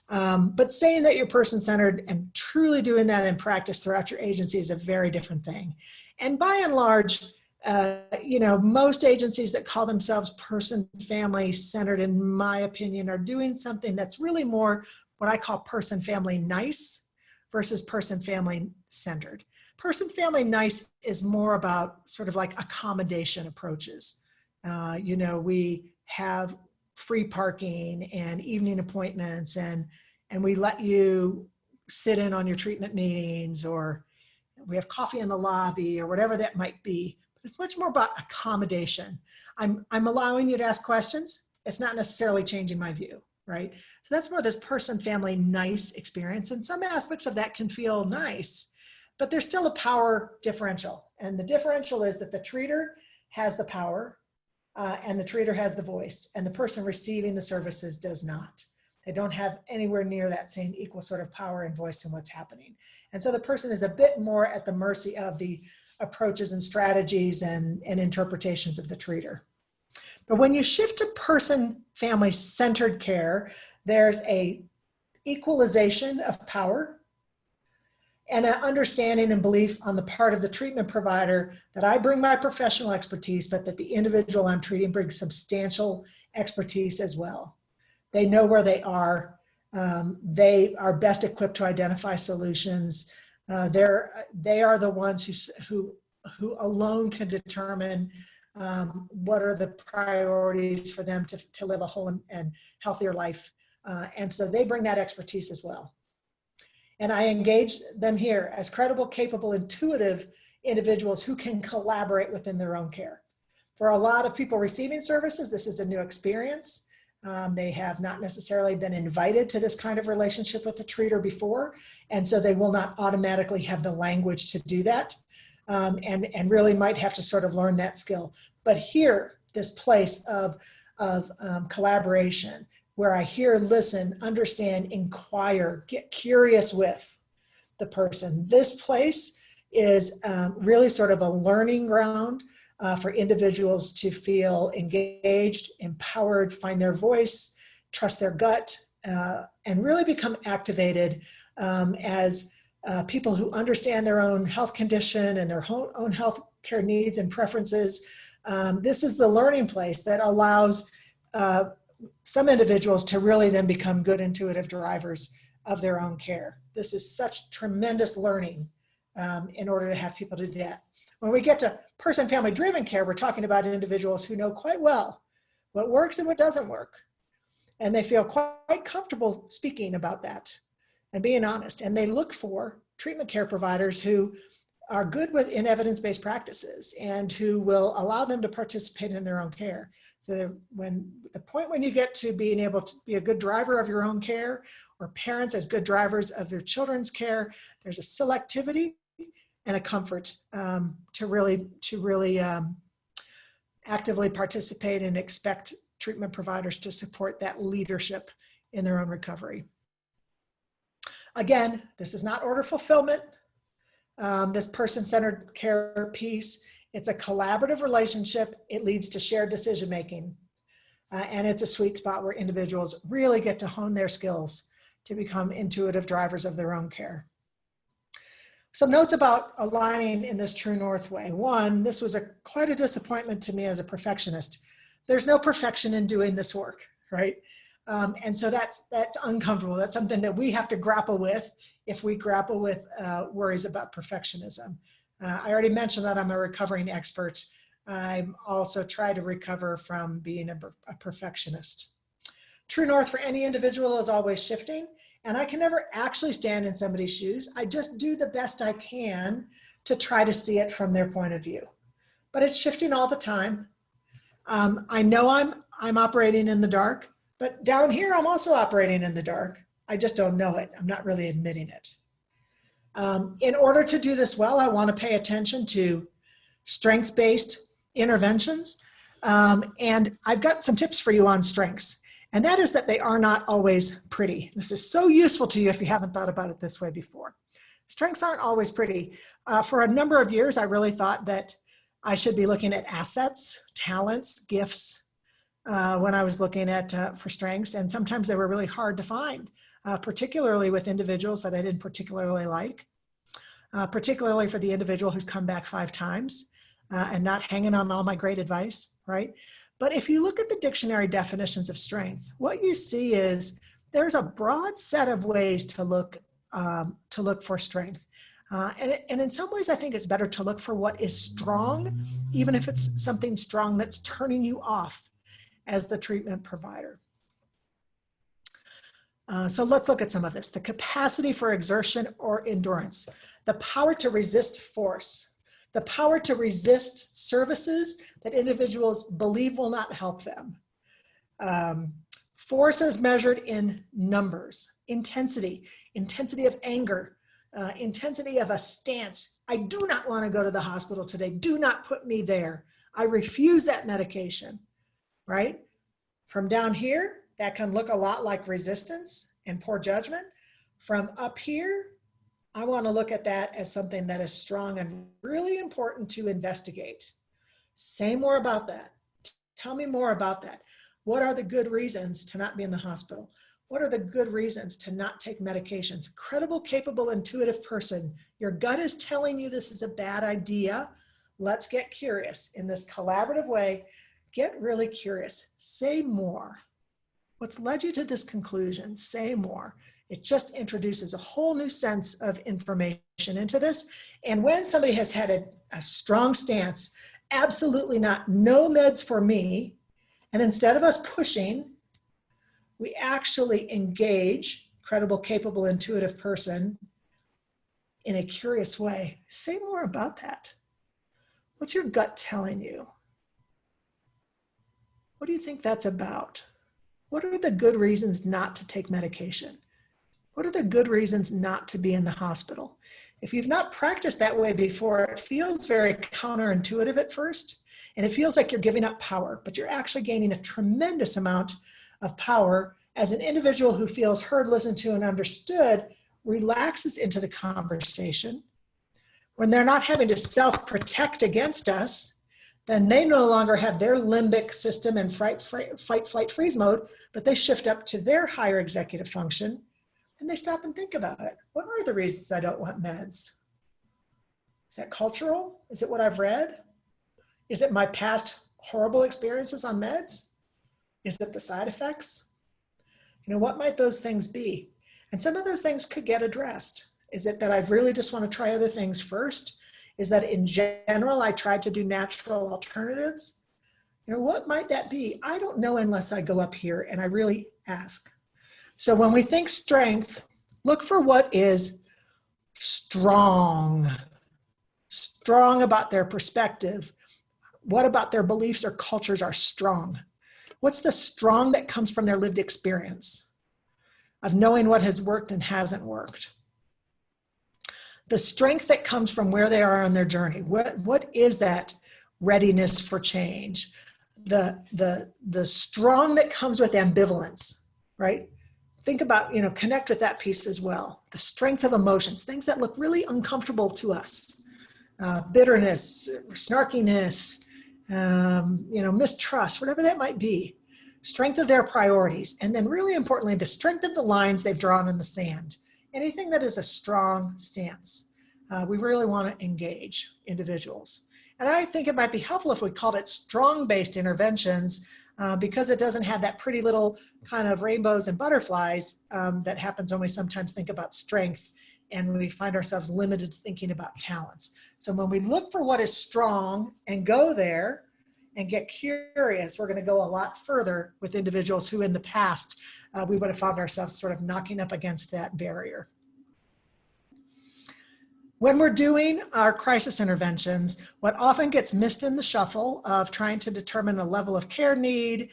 But saying that you're person-centered and truly doing that in practice throughout your agency is a very different thing. And by and large, most agencies that call themselves person-family centered, in my opinion, are doing something that's really more what I call person-family nice versus person-family centered. Person-family nice is more about sort of like accommodation approaches. We have free parking and evening appointments, and we let you sit in on your treatment meetings, or we have coffee in the lobby, or whatever that might be. But it's much more about accommodation. I'm allowing you to ask questions. It's not necessarily changing my view, right? So that's more this person-family nice experience. And some aspects of that can feel nice, but there's still a power differential. And the differential is that the treater has the power and the treater has the voice, and the person receiving the services does not. They don't have anywhere near that same equal sort of power and voice in what's happening. And so the person is a bit more at the mercy of the approaches and strategies and interpretations of the treater. But when you shift to person-family centered care, there's a equalization of power and an understanding and belief on the part of the treatment provider that I bring my professional expertise, but that the individual I'm treating brings substantial expertise as well. They know where they are. They are best equipped to identify solutions. They are the ones who alone can determine what are the priorities for them to live a whole and healthier life. And so they bring that expertise as well. And I engage them here as credible, capable, intuitive individuals who can collaborate within their own care. For a lot of people receiving services, this is a new experience. They have not necessarily been invited to this kind of relationship with the treater before, and so they will not automatically have the language to do that, and really might have to sort of learn that skill. But here, this place of collaboration, where I hear, listen, understand, inquire, get curious with the person. This place is really sort of a learning ground for individuals to feel engaged, empowered, find their voice, trust their gut, and really become activated as people who understand their own health condition and their own health care needs and preferences. This is the learning place that allows some individuals to really then become good intuitive drivers of their own care. This is such tremendous learning in order to have people do that. When we get to person-family driven care, we're talking about individuals who know quite well what works and what doesn't work. And they feel quite comfortable speaking about that and being honest. And they look for treatment care providers who are good in evidence-based practices and who will allow them to participate in their own care. So when the point when you get to being able to be a good driver of your own care, or parents as good drivers of their children's care, there's a selectivity and a comfort to really actively participate and expect treatment providers to support that leadership in their own recovery. Again, this is not order fulfillment. This person-centered care piece, it's a collaborative relationship. It leads to shared decision-making. And it's a sweet spot where individuals really get to hone their skills to become intuitive drivers of their own care. Some notes about aligning in this true north way. One, this was quite a disappointment to me as a perfectionist. There's no perfection in doing this work, right? And so that's uncomfortable. That's something that we have to grapple with if we grapple with worries about perfectionism. I already mentioned that I'm a recovering expert. I'm also trying to recover from being a perfectionist. True north for any individual is always shifting, and I can never actually stand in somebody's shoes. I just do the best I can to try to see it from their point of view. But it's shifting all the time. I know I'm operating in the dark, but down here I'm also operating in the dark. I just don't know it. I'm not really admitting it. In order to do this well, I want to pay attention to strength-based interventions. And I've got some tips for you on strengths. And that is that they are not always pretty. This is so useful to you if you haven't thought about it this way before. Strengths aren't always pretty. For a number of years, I really thought that I should be looking at assets, talents, gifts when I was looking at for strengths. And sometimes they were really hard to find, particularly with individuals that I didn't particularly like, particularly for the individual who's come back 5 times and not hanging on all my great advice, right? But if you look at the dictionary definitions of strength, what you see is there's a broad set of ways to look for strength. And in some ways, I think it's better to look for what is strong, even if it's something strong that's turning you off as the treatment provider. So let's look at some of this. The capacity for exertion or endurance, the power to resist force, the power to resist services that individuals believe will not help them. Force is measured in numbers, intensity of anger, intensity of a stance. I do not want to go to the hospital today. Do not put me there. I refuse that medication, right? From down here, that can look a lot like resistance and poor judgment. From up here, I want to look at that as something that is strong and really important to investigate. Say more about that. Tell me more about that. What are the good reasons to not be in the hospital? What are the good reasons to not take medications? Credible, capable, intuitive person. Your gut is telling you this is a bad idea. Let's get curious. In this collaborative way, get really curious. Say more. What's led you to this conclusion? Say more. It just introduces a whole new sense of information into this. And when somebody has had a strong stance, absolutely not, no meds for me, and instead of us pushing, we actually engage credible, capable, intuitive person in a curious way. Say more about that. What's your gut telling you? What do you think that's about? What are the good reasons not to take medication? What are the good reasons not to be in the hospital? If you've not practiced that way before, it feels very counterintuitive at first, and it feels like you're giving up power, but you're actually gaining a tremendous amount of power as an individual who feels heard, listened to, and understood, relaxes into the conversation. When they're not having to self-protect against us, then they no longer have their limbic system in fight, flight, freeze mode, but they shift up to their higher executive function, and they stop and think about it. What are the reasons I don't want meds? Is that cultural? Is it what I've read? Is it my past horrible experiences on meds? Is it the side effects? You know, what might those things be? And some of those things could get addressed. Is it that I really just want to try other things first? Is that in general, I tried to do natural alternatives? You know, what might that be? I don't know unless I go up here and I really ask. So when we think strength, look for what is strong. Strong about their perspective. What about their beliefs or cultures are strong? What's the strong that comes from their lived experience of knowing what has worked and hasn't worked? The strength that comes from where they are on their journey. What is that readiness for change? The strong that comes with ambivalence, right? Think about, connect with that piece as well. The strength of emotions, things that look really uncomfortable to us. Bitterness, snarkiness, mistrust, whatever that might be. Strength of their priorities. And then really importantly, the strength of the lines they've drawn in the sand. Anything that is a strong stance. We really want to engage individuals. And I think it might be helpful if we called it strong-based interventions because it doesn't have that pretty little kind of rainbows and butterflies that happens when we sometimes think about strength and we find ourselves limited thinking about talents. So when we look for what is strong and go there and get curious, we're going to go a lot further with individuals who in the past we would have found ourselves sort of knocking up against that barrier. When we're doing our crisis interventions, what often gets missed in the shuffle of trying to determine the level of care need,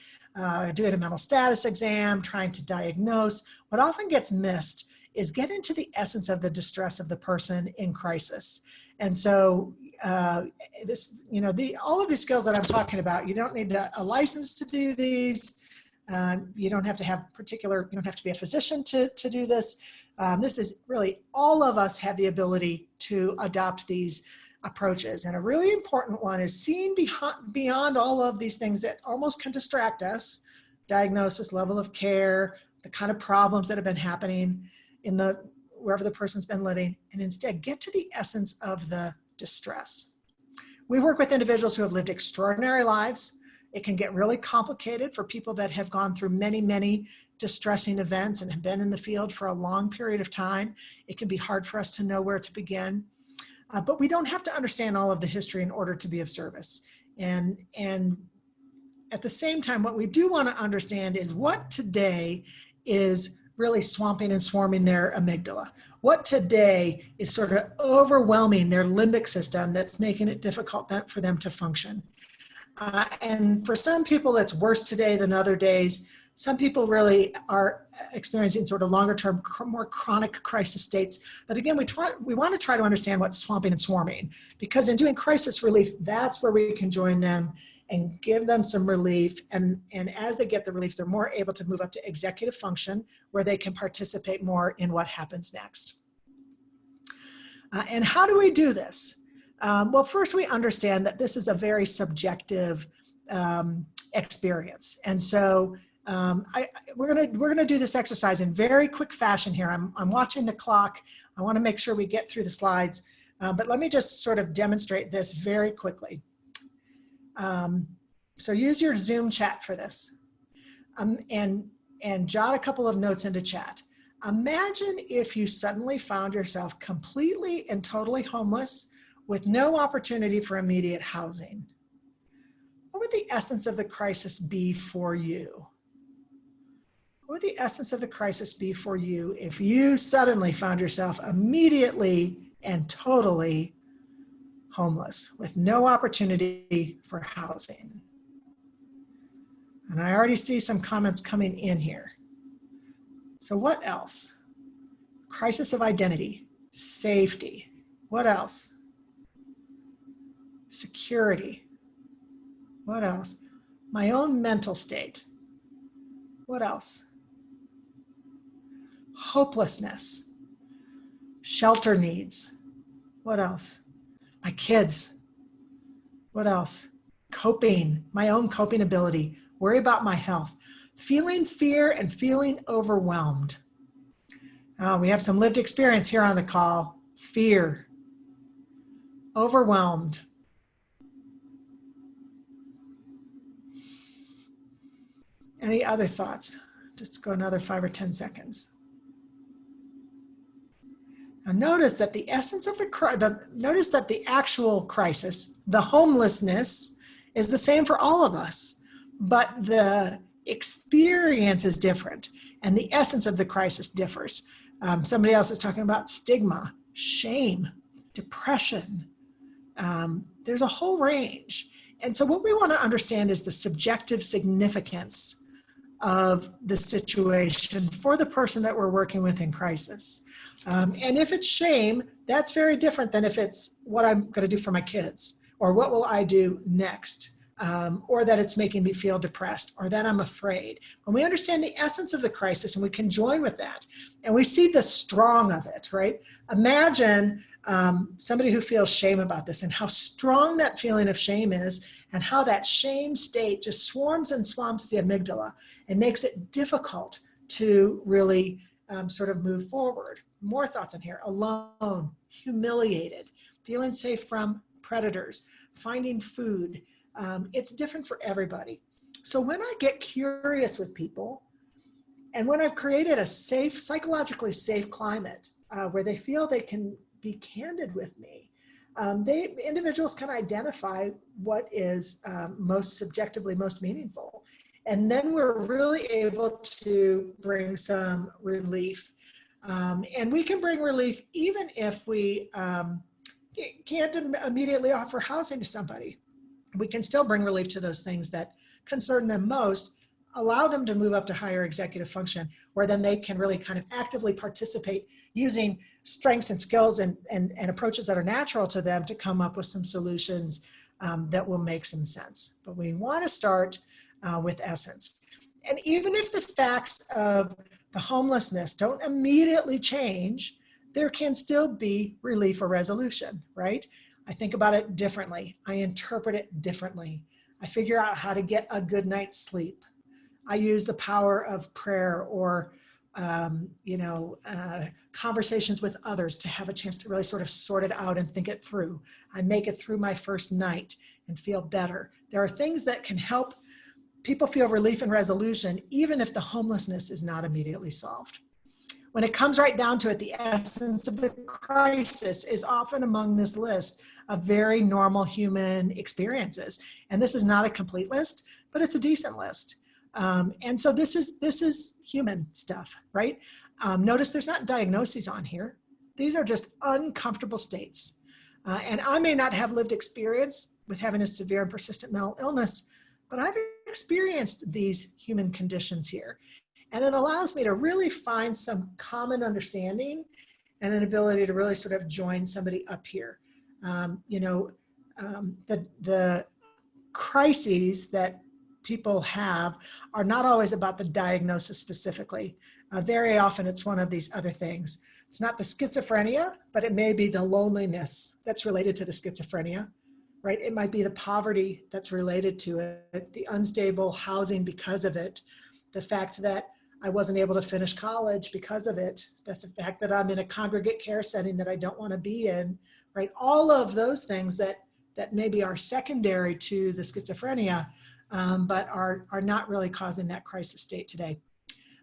doing a mental status exam, trying to diagnose, what often gets missed is get into the essence of the distress of the person in crisis. And so all of these skills that I'm talking about, you don't need a license to do these. You don't have to have you don't have to be a physician to do this. This is really, all of us have the ability to adopt these approaches. And a really important one is seeing beyond all of these things that almost can distract us: diagnosis, level of care, the kind of problems that have been happening in wherever the person's been living, and instead get to the essence of the distress. We work with individuals who have lived extraordinary lives. It can get really complicated for people that have gone through many, many distressing events and have been in the field for a long period of time. It can be hard for us to know where to begin. But we don't have to understand all of the history in order to be of service. And at the same time, what we do want to understand is what today is really swamping and swarming their amygdala. What today is sort of overwhelming their limbic system that's making it difficult for them to function. And for some people, it's worse today than other days. Some people really are experiencing sort of longer term, more chronic crisis states. But again, we want to try to understand what's swamping and swarming, because in doing crisis relief, that's where we can join them and give them some relief. And as they get the relief, they're more able to move up to executive function, where they can participate more in what happens next. And how do we do this? Well, first we understand that this is a very subjective experience. And so we're gonna do this exercise in very quick fashion here. I'm watching the clock. I wanna make sure we get through the slides, but let me just sort of demonstrate this very quickly. So use your Zoom chat for this, and jot a couple of notes into chat. Imagine if you suddenly found yourself completely and totally homeless with no opportunity for immediate housing. What would the essence of the crisis be for you? What would the essence of the crisis be for you if you suddenly found yourself immediately and totally homeless with no opportunity for housing? And I already see some comments coming in here. So what else? Crisis of identity, safety. What else? Security. What else? My own mental state. What else? Hopelessness. Shelter needs. What else? My kids. What else? Coping, my own coping ability. Worry about my health. Feeling fear and feeling overwhelmed. We have some lived experience here on the call. Fear. Overwhelmed. Any other thoughts? Just go another 5 or 10 seconds. Now notice that the essence of notice that the actual crisis, the homelessness, is the same for all of us, but the experience is different and the essence of the crisis differs. Somebody else is talking about stigma, shame, depression. There's a whole range. And so what we want to understand is the subjective significance of the situation for the person that we're working with in crisis. And if it's shame, that's very different than if it's what I'm going to do for my kids, or what will I do next, or that it's making me feel depressed, or that I'm afraid. When we understand the essence of the crisis and we can join with that, and we see the strong of it, right? Imagine somebody who feels shame about this and how strong that feeling of shame is, and how that shame state just swarms and swamps the amygdala and makes it difficult to really sort of move forward. More thoughts in here. Alone, humiliated, feeling safe from predators, finding food. It's different for everybody. So when I get curious with people, and when I've created a safe, psychologically safe climate where they feel they can be candid with me, individuals can identify what is most subjectively most meaningful. And then we're really able to bring some relief. And we can bring relief even if we can't immediately offer housing to somebody. We can still bring relief to those things that concern them most, allow them to move up to higher executive function, where then they can really kind of actively participate using strengths and skills and approaches that are natural to them to come up with some solutions that will make some sense. But we want to start with essence. And even if the facts of the homelessness don't immediately change, there can still be relief or resolution, right? I think about it differently. I interpret it differently. I figure out how to get a good night's sleep. I use the power of prayer or, conversations with others to have a chance to really sort of sort it out and think it through. I make it through my first night and feel better. There are things that can help people feel relief and resolution, even if the homelessness is not immediately solved. When it comes right down to it, the essence of the crisis is often among this list of very normal human experiences. And this is not a complete list, but it's a decent list. And so this is human stuff, right? Notice there's not diagnoses on here. These are just uncomfortable states. And I may not have lived experience with having a severe and persistent mental illness, but I've experienced these human conditions here. And it allows me to really find some common understanding and an ability to really sort of join somebody up here. The crises that people have are not always about the diagnosis specifically. Very often it's one of these other things. It's not the schizophrenia, but it may be the loneliness that's related to the schizophrenia, right? It might be the poverty that's related to it, the unstable housing because of it, the fact that I wasn't able to finish college because of it, the fact that I'm in a congregate care setting that I don't want to be in, right? All of those things that maybe are secondary to the schizophrenia, but are not really causing that crisis state today.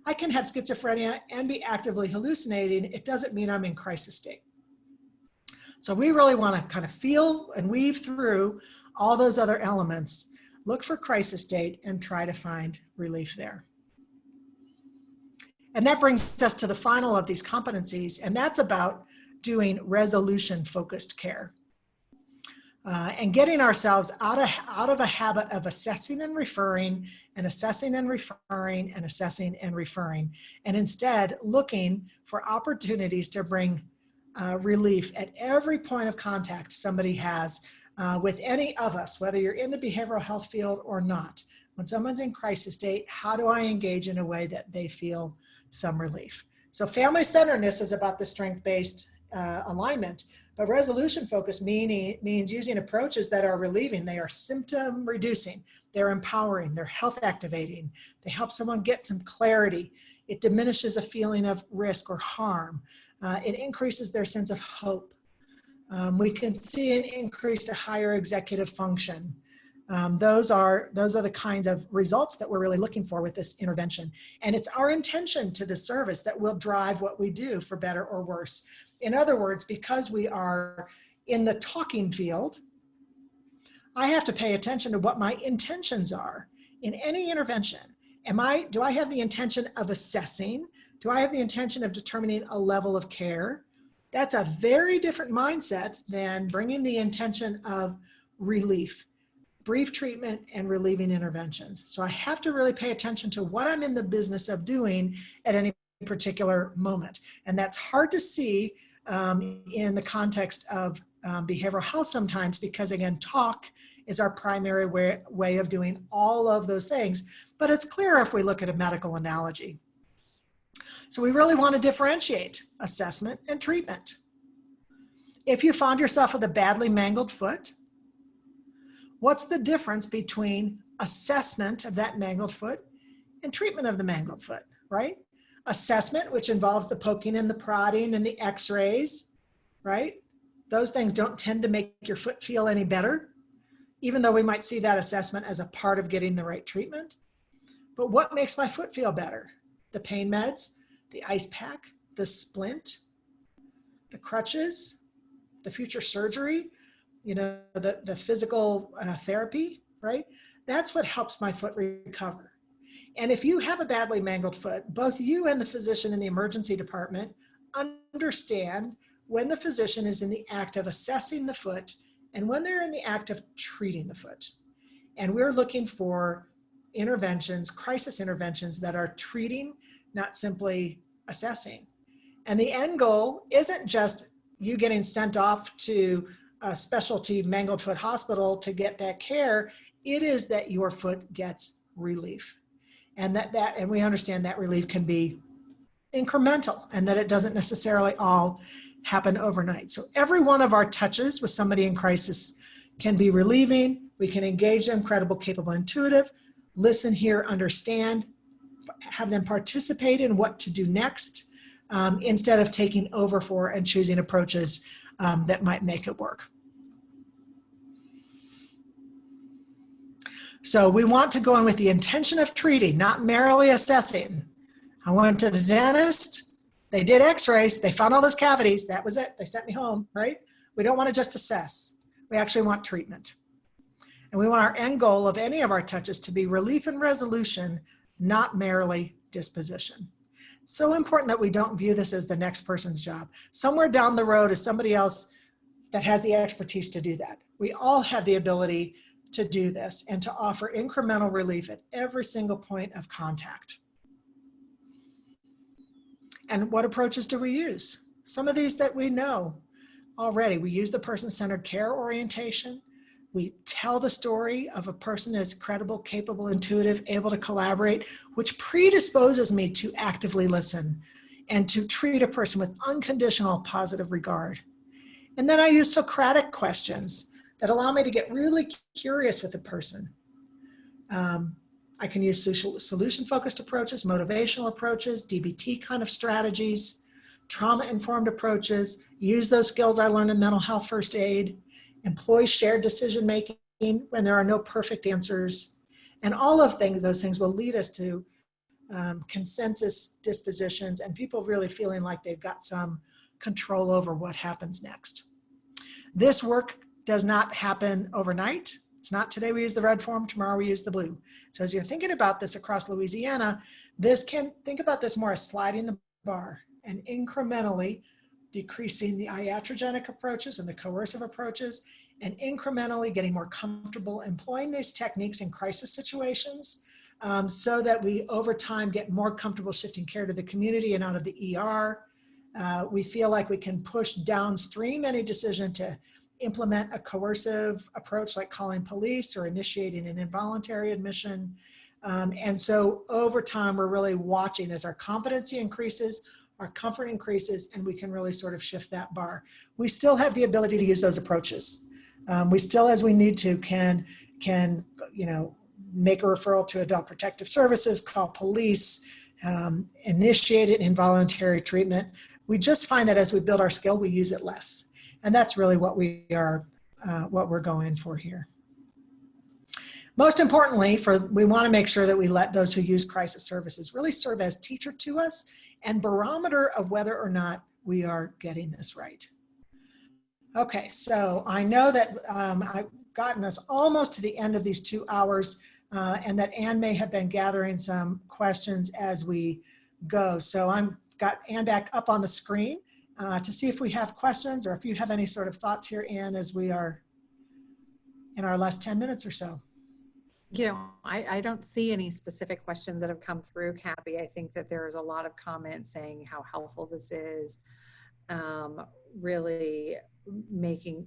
I can have schizophrenia and be actively hallucinating. It doesn't mean I'm in crisis state. So we really want to kind of feel and weave through all those other elements, look for crisis state, and try to find relief there. And that brings us to the final of these competencies, and that's about doing resolution-focused care. And getting ourselves out of a habit of assessing and referring, and assessing and referring, and assessing and referring, and instead looking for opportunities to bring relief at every point of contact somebody has with any of us, whether you're in the behavioral health field or not. When someone's in crisis state, how do I engage in a way that they feel some relief? So family-centeredness is about the strength-based alignment, but resolution-focused means using approaches that are relieving. They are symptom-reducing. They're empowering. They're health-activating. They help someone get some clarity. It diminishes a feeling of risk or harm. It increases their sense of hope. We can see an increase to higher executive function. Those are the kinds of results that we're really looking for with this intervention. And it's our intention to the service that will drive what we do for better or worse. In other words, because we are in the talking field, I have to pay attention to what my intentions are in any intervention. Do I have the intention of assessing? Do I have the intention of determining a level of care? That's a very different mindset than bringing the intention of relief, brief treatment, and relieving interventions. So I have to really pay attention to what I'm in the business of doing at any particular moment. And that's hard to see in the context of behavioral health sometimes, because again, talk is our primary way of doing all of those things, but it's clearer if we look at a medical analogy. So we really want to differentiate assessment and treatment. If you found yourself with a badly mangled foot, what's the difference between assessment of that mangled foot and treatment of the mangled foot, right? Assessment, which involves the poking and the prodding and the x-rays, right? Those things don't tend to make your foot feel any better, even though we might see that assessment as a part of getting the right treatment. But what makes my foot feel better? The pain meds, the ice pack, the splint, the crutches, the future surgery, the physical therapy, right? That's what helps my foot recover. And if you have a badly mangled foot, both you and the physician in the emergency department understand when the physician is in the act of assessing the foot and when they're in the act of treating the foot. And we're looking for interventions, crisis interventions that are treating, not simply assessing. And the end goal isn't just you getting sent off to a specialty mangled foot hospital to get that care. It is that your foot gets relief. And and we understand that relief can be incremental and that it doesn't necessarily all happen overnight. So every one of our touches with somebody in crisis can be relieving. We can engage them, credible, capable, intuitive, listen, hear, understand, have them participate in what to do next, instead of taking over for and choosing approaches that might make it work. So we want to go in with the intention of treating, not merely assessing. I went to the dentist, they did x-rays, they found all those cavities, that was it, they sent me home, right? We don't want to just assess, we actually want treatment. And we want our end goal of any of our touches to be relief and resolution, not merely disposition. So important that we don't view this as the next person's job. Somewhere down the road is somebody else that has the expertise to do that. We all have the ability to do this and to offer incremental relief at every single point of contact. And what approaches do we use? Some of these that we know already. We use the person-centered care orientation. We tell the story of a person as credible, capable, intuitive, able to collaborate, which predisposes me to actively listen and to treat a person with unconditional positive regard. And then I use Socratic questions that allow me to get really curious with the person. I can use solution-focused approaches, motivational approaches, DBT kind of strategies, trauma-informed approaches, use those skills I learned in mental health first aid, employ shared decision-making when there are no perfect answers. And all of those things will lead us to consensus dispositions and people really feeling like they've got some control over what happens next. This work does not happen overnight. It's not today we use the red form, tomorrow we use the blue. So as you're thinking about this across Louisiana, think about this more as sliding the bar and incrementally decreasing the iatrogenic approaches and the coercive approaches, and incrementally getting more comfortable employing these techniques in crisis situations, so that we over time get more comfortable shifting care to the community and out of the ER. We feel like we can push downstream any decision to implement a coercive approach like calling police or initiating an involuntary admission. And so over time, we're really watching as our competency increases, our comfort increases, and we can really sort of shift that bar. We still have the ability to use those approaches. We still, as we need to, can make a referral to Adult Protective Services, call police, initiate an involuntary treatment. We just find that as we build our skill, we use it less. And that's really what we're going for here. Most importantly, we want to make sure that we let those who use crisis services really serve as teacher to us and barometer of whether or not we are getting this right. Okay, so I know that I've gotten us almost to the end of these 2 hours, and that Anne may have been gathering some questions as we go. So I've got Anne back up on the screen to see if we have questions or if you have any sort of thoughts here, Anne, as we are in our last 10 minutes or so. You know, I don't see any specific questions that have come through, Kappy. I think that there's a lot of comments saying how helpful this is, really making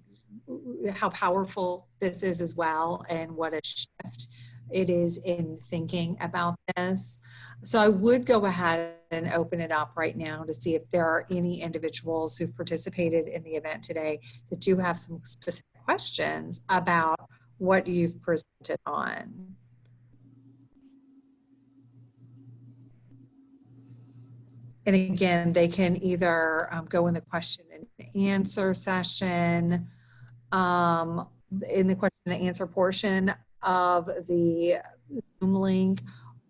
how powerful this is as well, and what a shift it is in thinking about this. So I would go ahead and open it up right now to see if there are any individuals who've participated in the event today that do have some specific questions about what you've presented on. And again, they can either go in the question and answer session, in the question and answer portion of the Zoom link,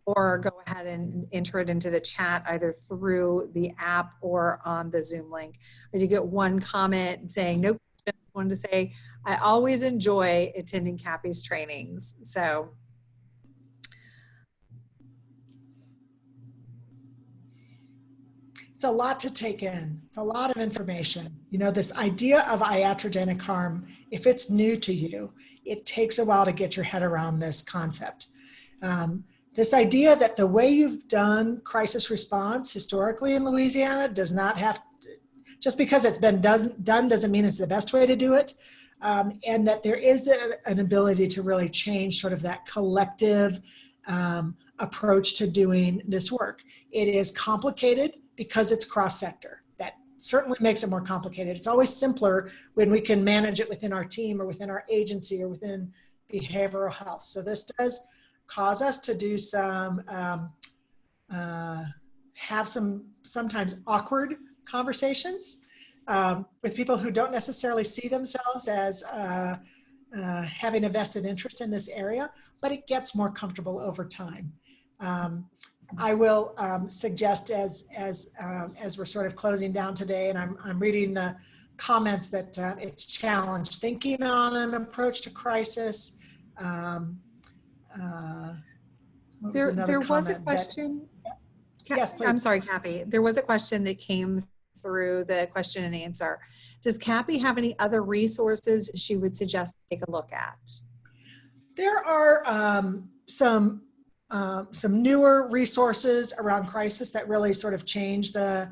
or go ahead and enter it into the chat either through the app or on the Zoom link. I did get one comment saying, no question, wanted to say, I always enjoy attending Kappy's trainings. So. It's a lot to take in. It's a lot of information. You know, this idea of iatrogenic harm, if it's new to you, it takes a while to get your head around this concept. This idea that the way you've done crisis response historically in Louisiana does not have to, just because it's been done doesn't mean it's the best way to do it. And that there is an ability to really change sort of that collective approach to doing this work. It is complicated because it's cross-sector. That certainly makes it more complicated. It's always simpler when we can manage it within our team or within our agency or within behavioral health. So this does cause us to do some, have some sometimes awkward conversations with people who don't necessarily see themselves as having a vested interest in this area, but it gets more comfortable over time. I will suggest as we're sort of closing down today, and I'm reading the comments that it's challenged thinking on an approach to crisis. There was a question. Yes, please. I'm sorry, Kappy. There was a question that came through the question and answer. Does Kappy have any other resources she would suggest to take a look at? There are some newer resources around crisis that really sort of change the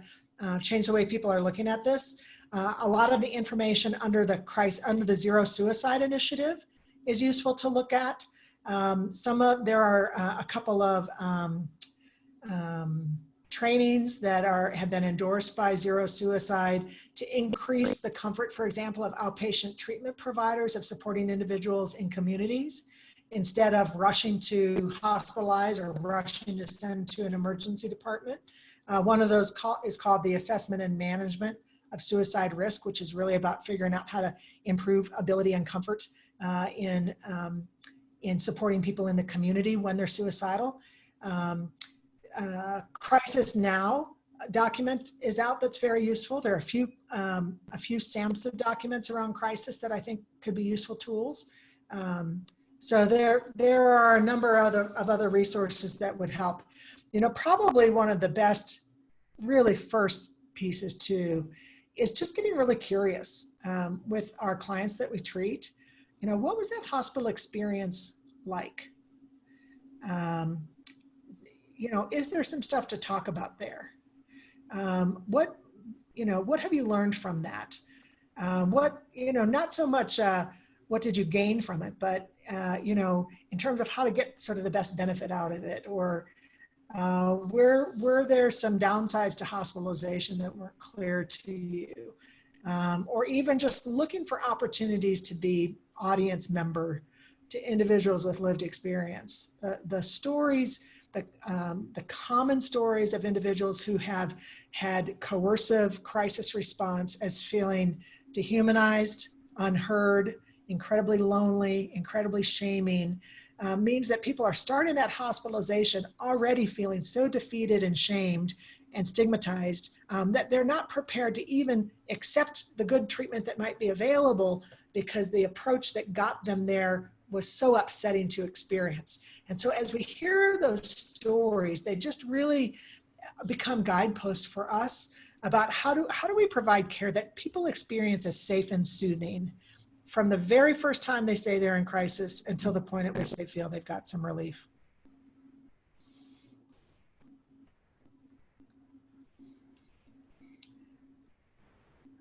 way people are looking at this. A lot of the information under the Zero Suicide Initiative is useful to look at. There are a couple of trainings that have been endorsed by Zero Suicide to increase the comfort, for example, of outpatient treatment providers of supporting individuals in communities instead of rushing to hospitalize or rushing to send to an emergency department. One of those is called the Assessment and Management of Suicide Risk, which is really about figuring out how to improve ability and comfort in supporting people in the community when they're suicidal. Crisis Now document is out that's very useful. There are a few SAMHSA documents around crisis that I think could be useful tools. So there are a number of other resources that would help. You know, probably one of the best, really first pieces too, is just getting really curious with our clients that we treat. You know, what was that hospital experience like? You know, is there some stuff to talk about there? What have you learned from that? Not so much what did you gain from it, but, in terms of how to get sort of the best benefit out of it, or were there some downsides to hospitalization that weren't clear to you? Or even just looking for opportunities to be audience member to individuals with lived experience. The stories, the common stories of individuals who have had coercive crisis response as feeling dehumanized, unheard, incredibly lonely, incredibly shaming, means that people are starting that hospitalization already feeling so defeated and shamed and stigmatized that they're not prepared to even accept the good treatment that might be available because the approach that got them there was so upsetting to experience. And so as we hear those stories, they just really become guideposts for us about how do we provide care that people experience as safe and soothing from the very first time they say they're in crisis until the point at which they feel they've got some relief.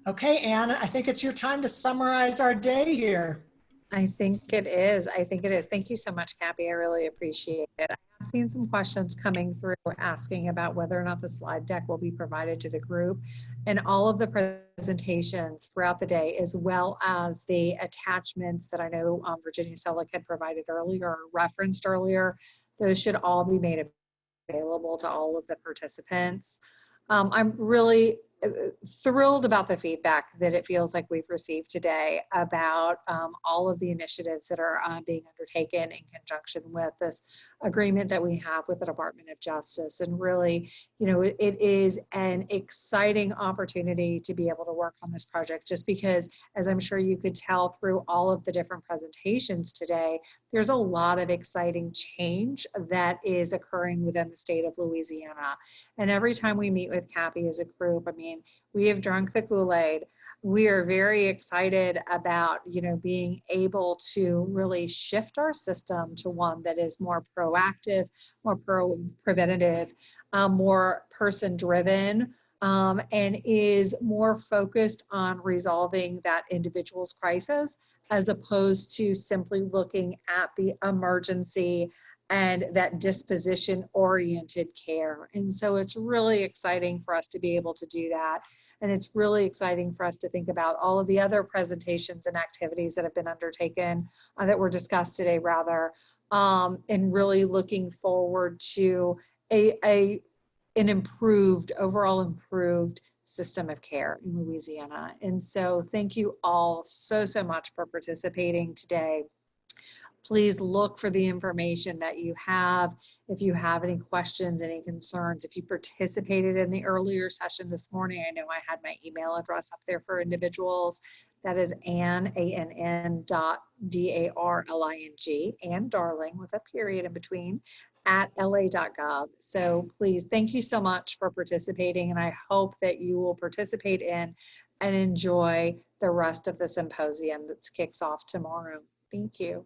Okay, Anne, I think it's your time to summarize our day here. I think it is. Thank you so much, Kappy. I really appreciate it. I've seen some questions coming through asking about whether or not the slide deck will be provided to the group, and all of the presentations throughout the day, as well as the attachments that I know Virginia Selleck had provided earlier or referenced earlier. Those should all be made available to all of the participants. I'm really thrilled about the feedback that it feels like we've received today about all of the initiatives that are being undertaken in conjunction with this agreement that we have with the Department of Justice. And really, it is an exciting opportunity to be able to work on this project, just because, as I'm sure you could tell through all of the different presentations today, there's a lot of exciting change that is occurring within the state of Louisiana. And every time we meet with Kappy as a group, we have drunk the Kool-Aid. We are very excited about, being able to really shift our system to one that is more proactive, more preventative, more person-driven, and is more focused on resolving that individual's crisis, as opposed to simply looking at the emergency and that disposition-oriented care. And so it's really exciting for us to be able to do that. And it's really exciting for us to think about all of the other presentations and activities that have been undertaken, that were discussed today rather, and really looking forward to an improved, overall improved system of care in Louisiana. And so thank you all so much for participating today. Please look for the information that you have. If you have any questions, any concerns, if you participated in the earlier session this morning, I know I had my email address up there for individuals. That is Ann, ANN dot DARLING, Ann Darling with a period in between, at la.gov. So please, thank you so much for participating, and I hope that you will participate in and enjoy the rest of the symposium that kicks off tomorrow. Thank you.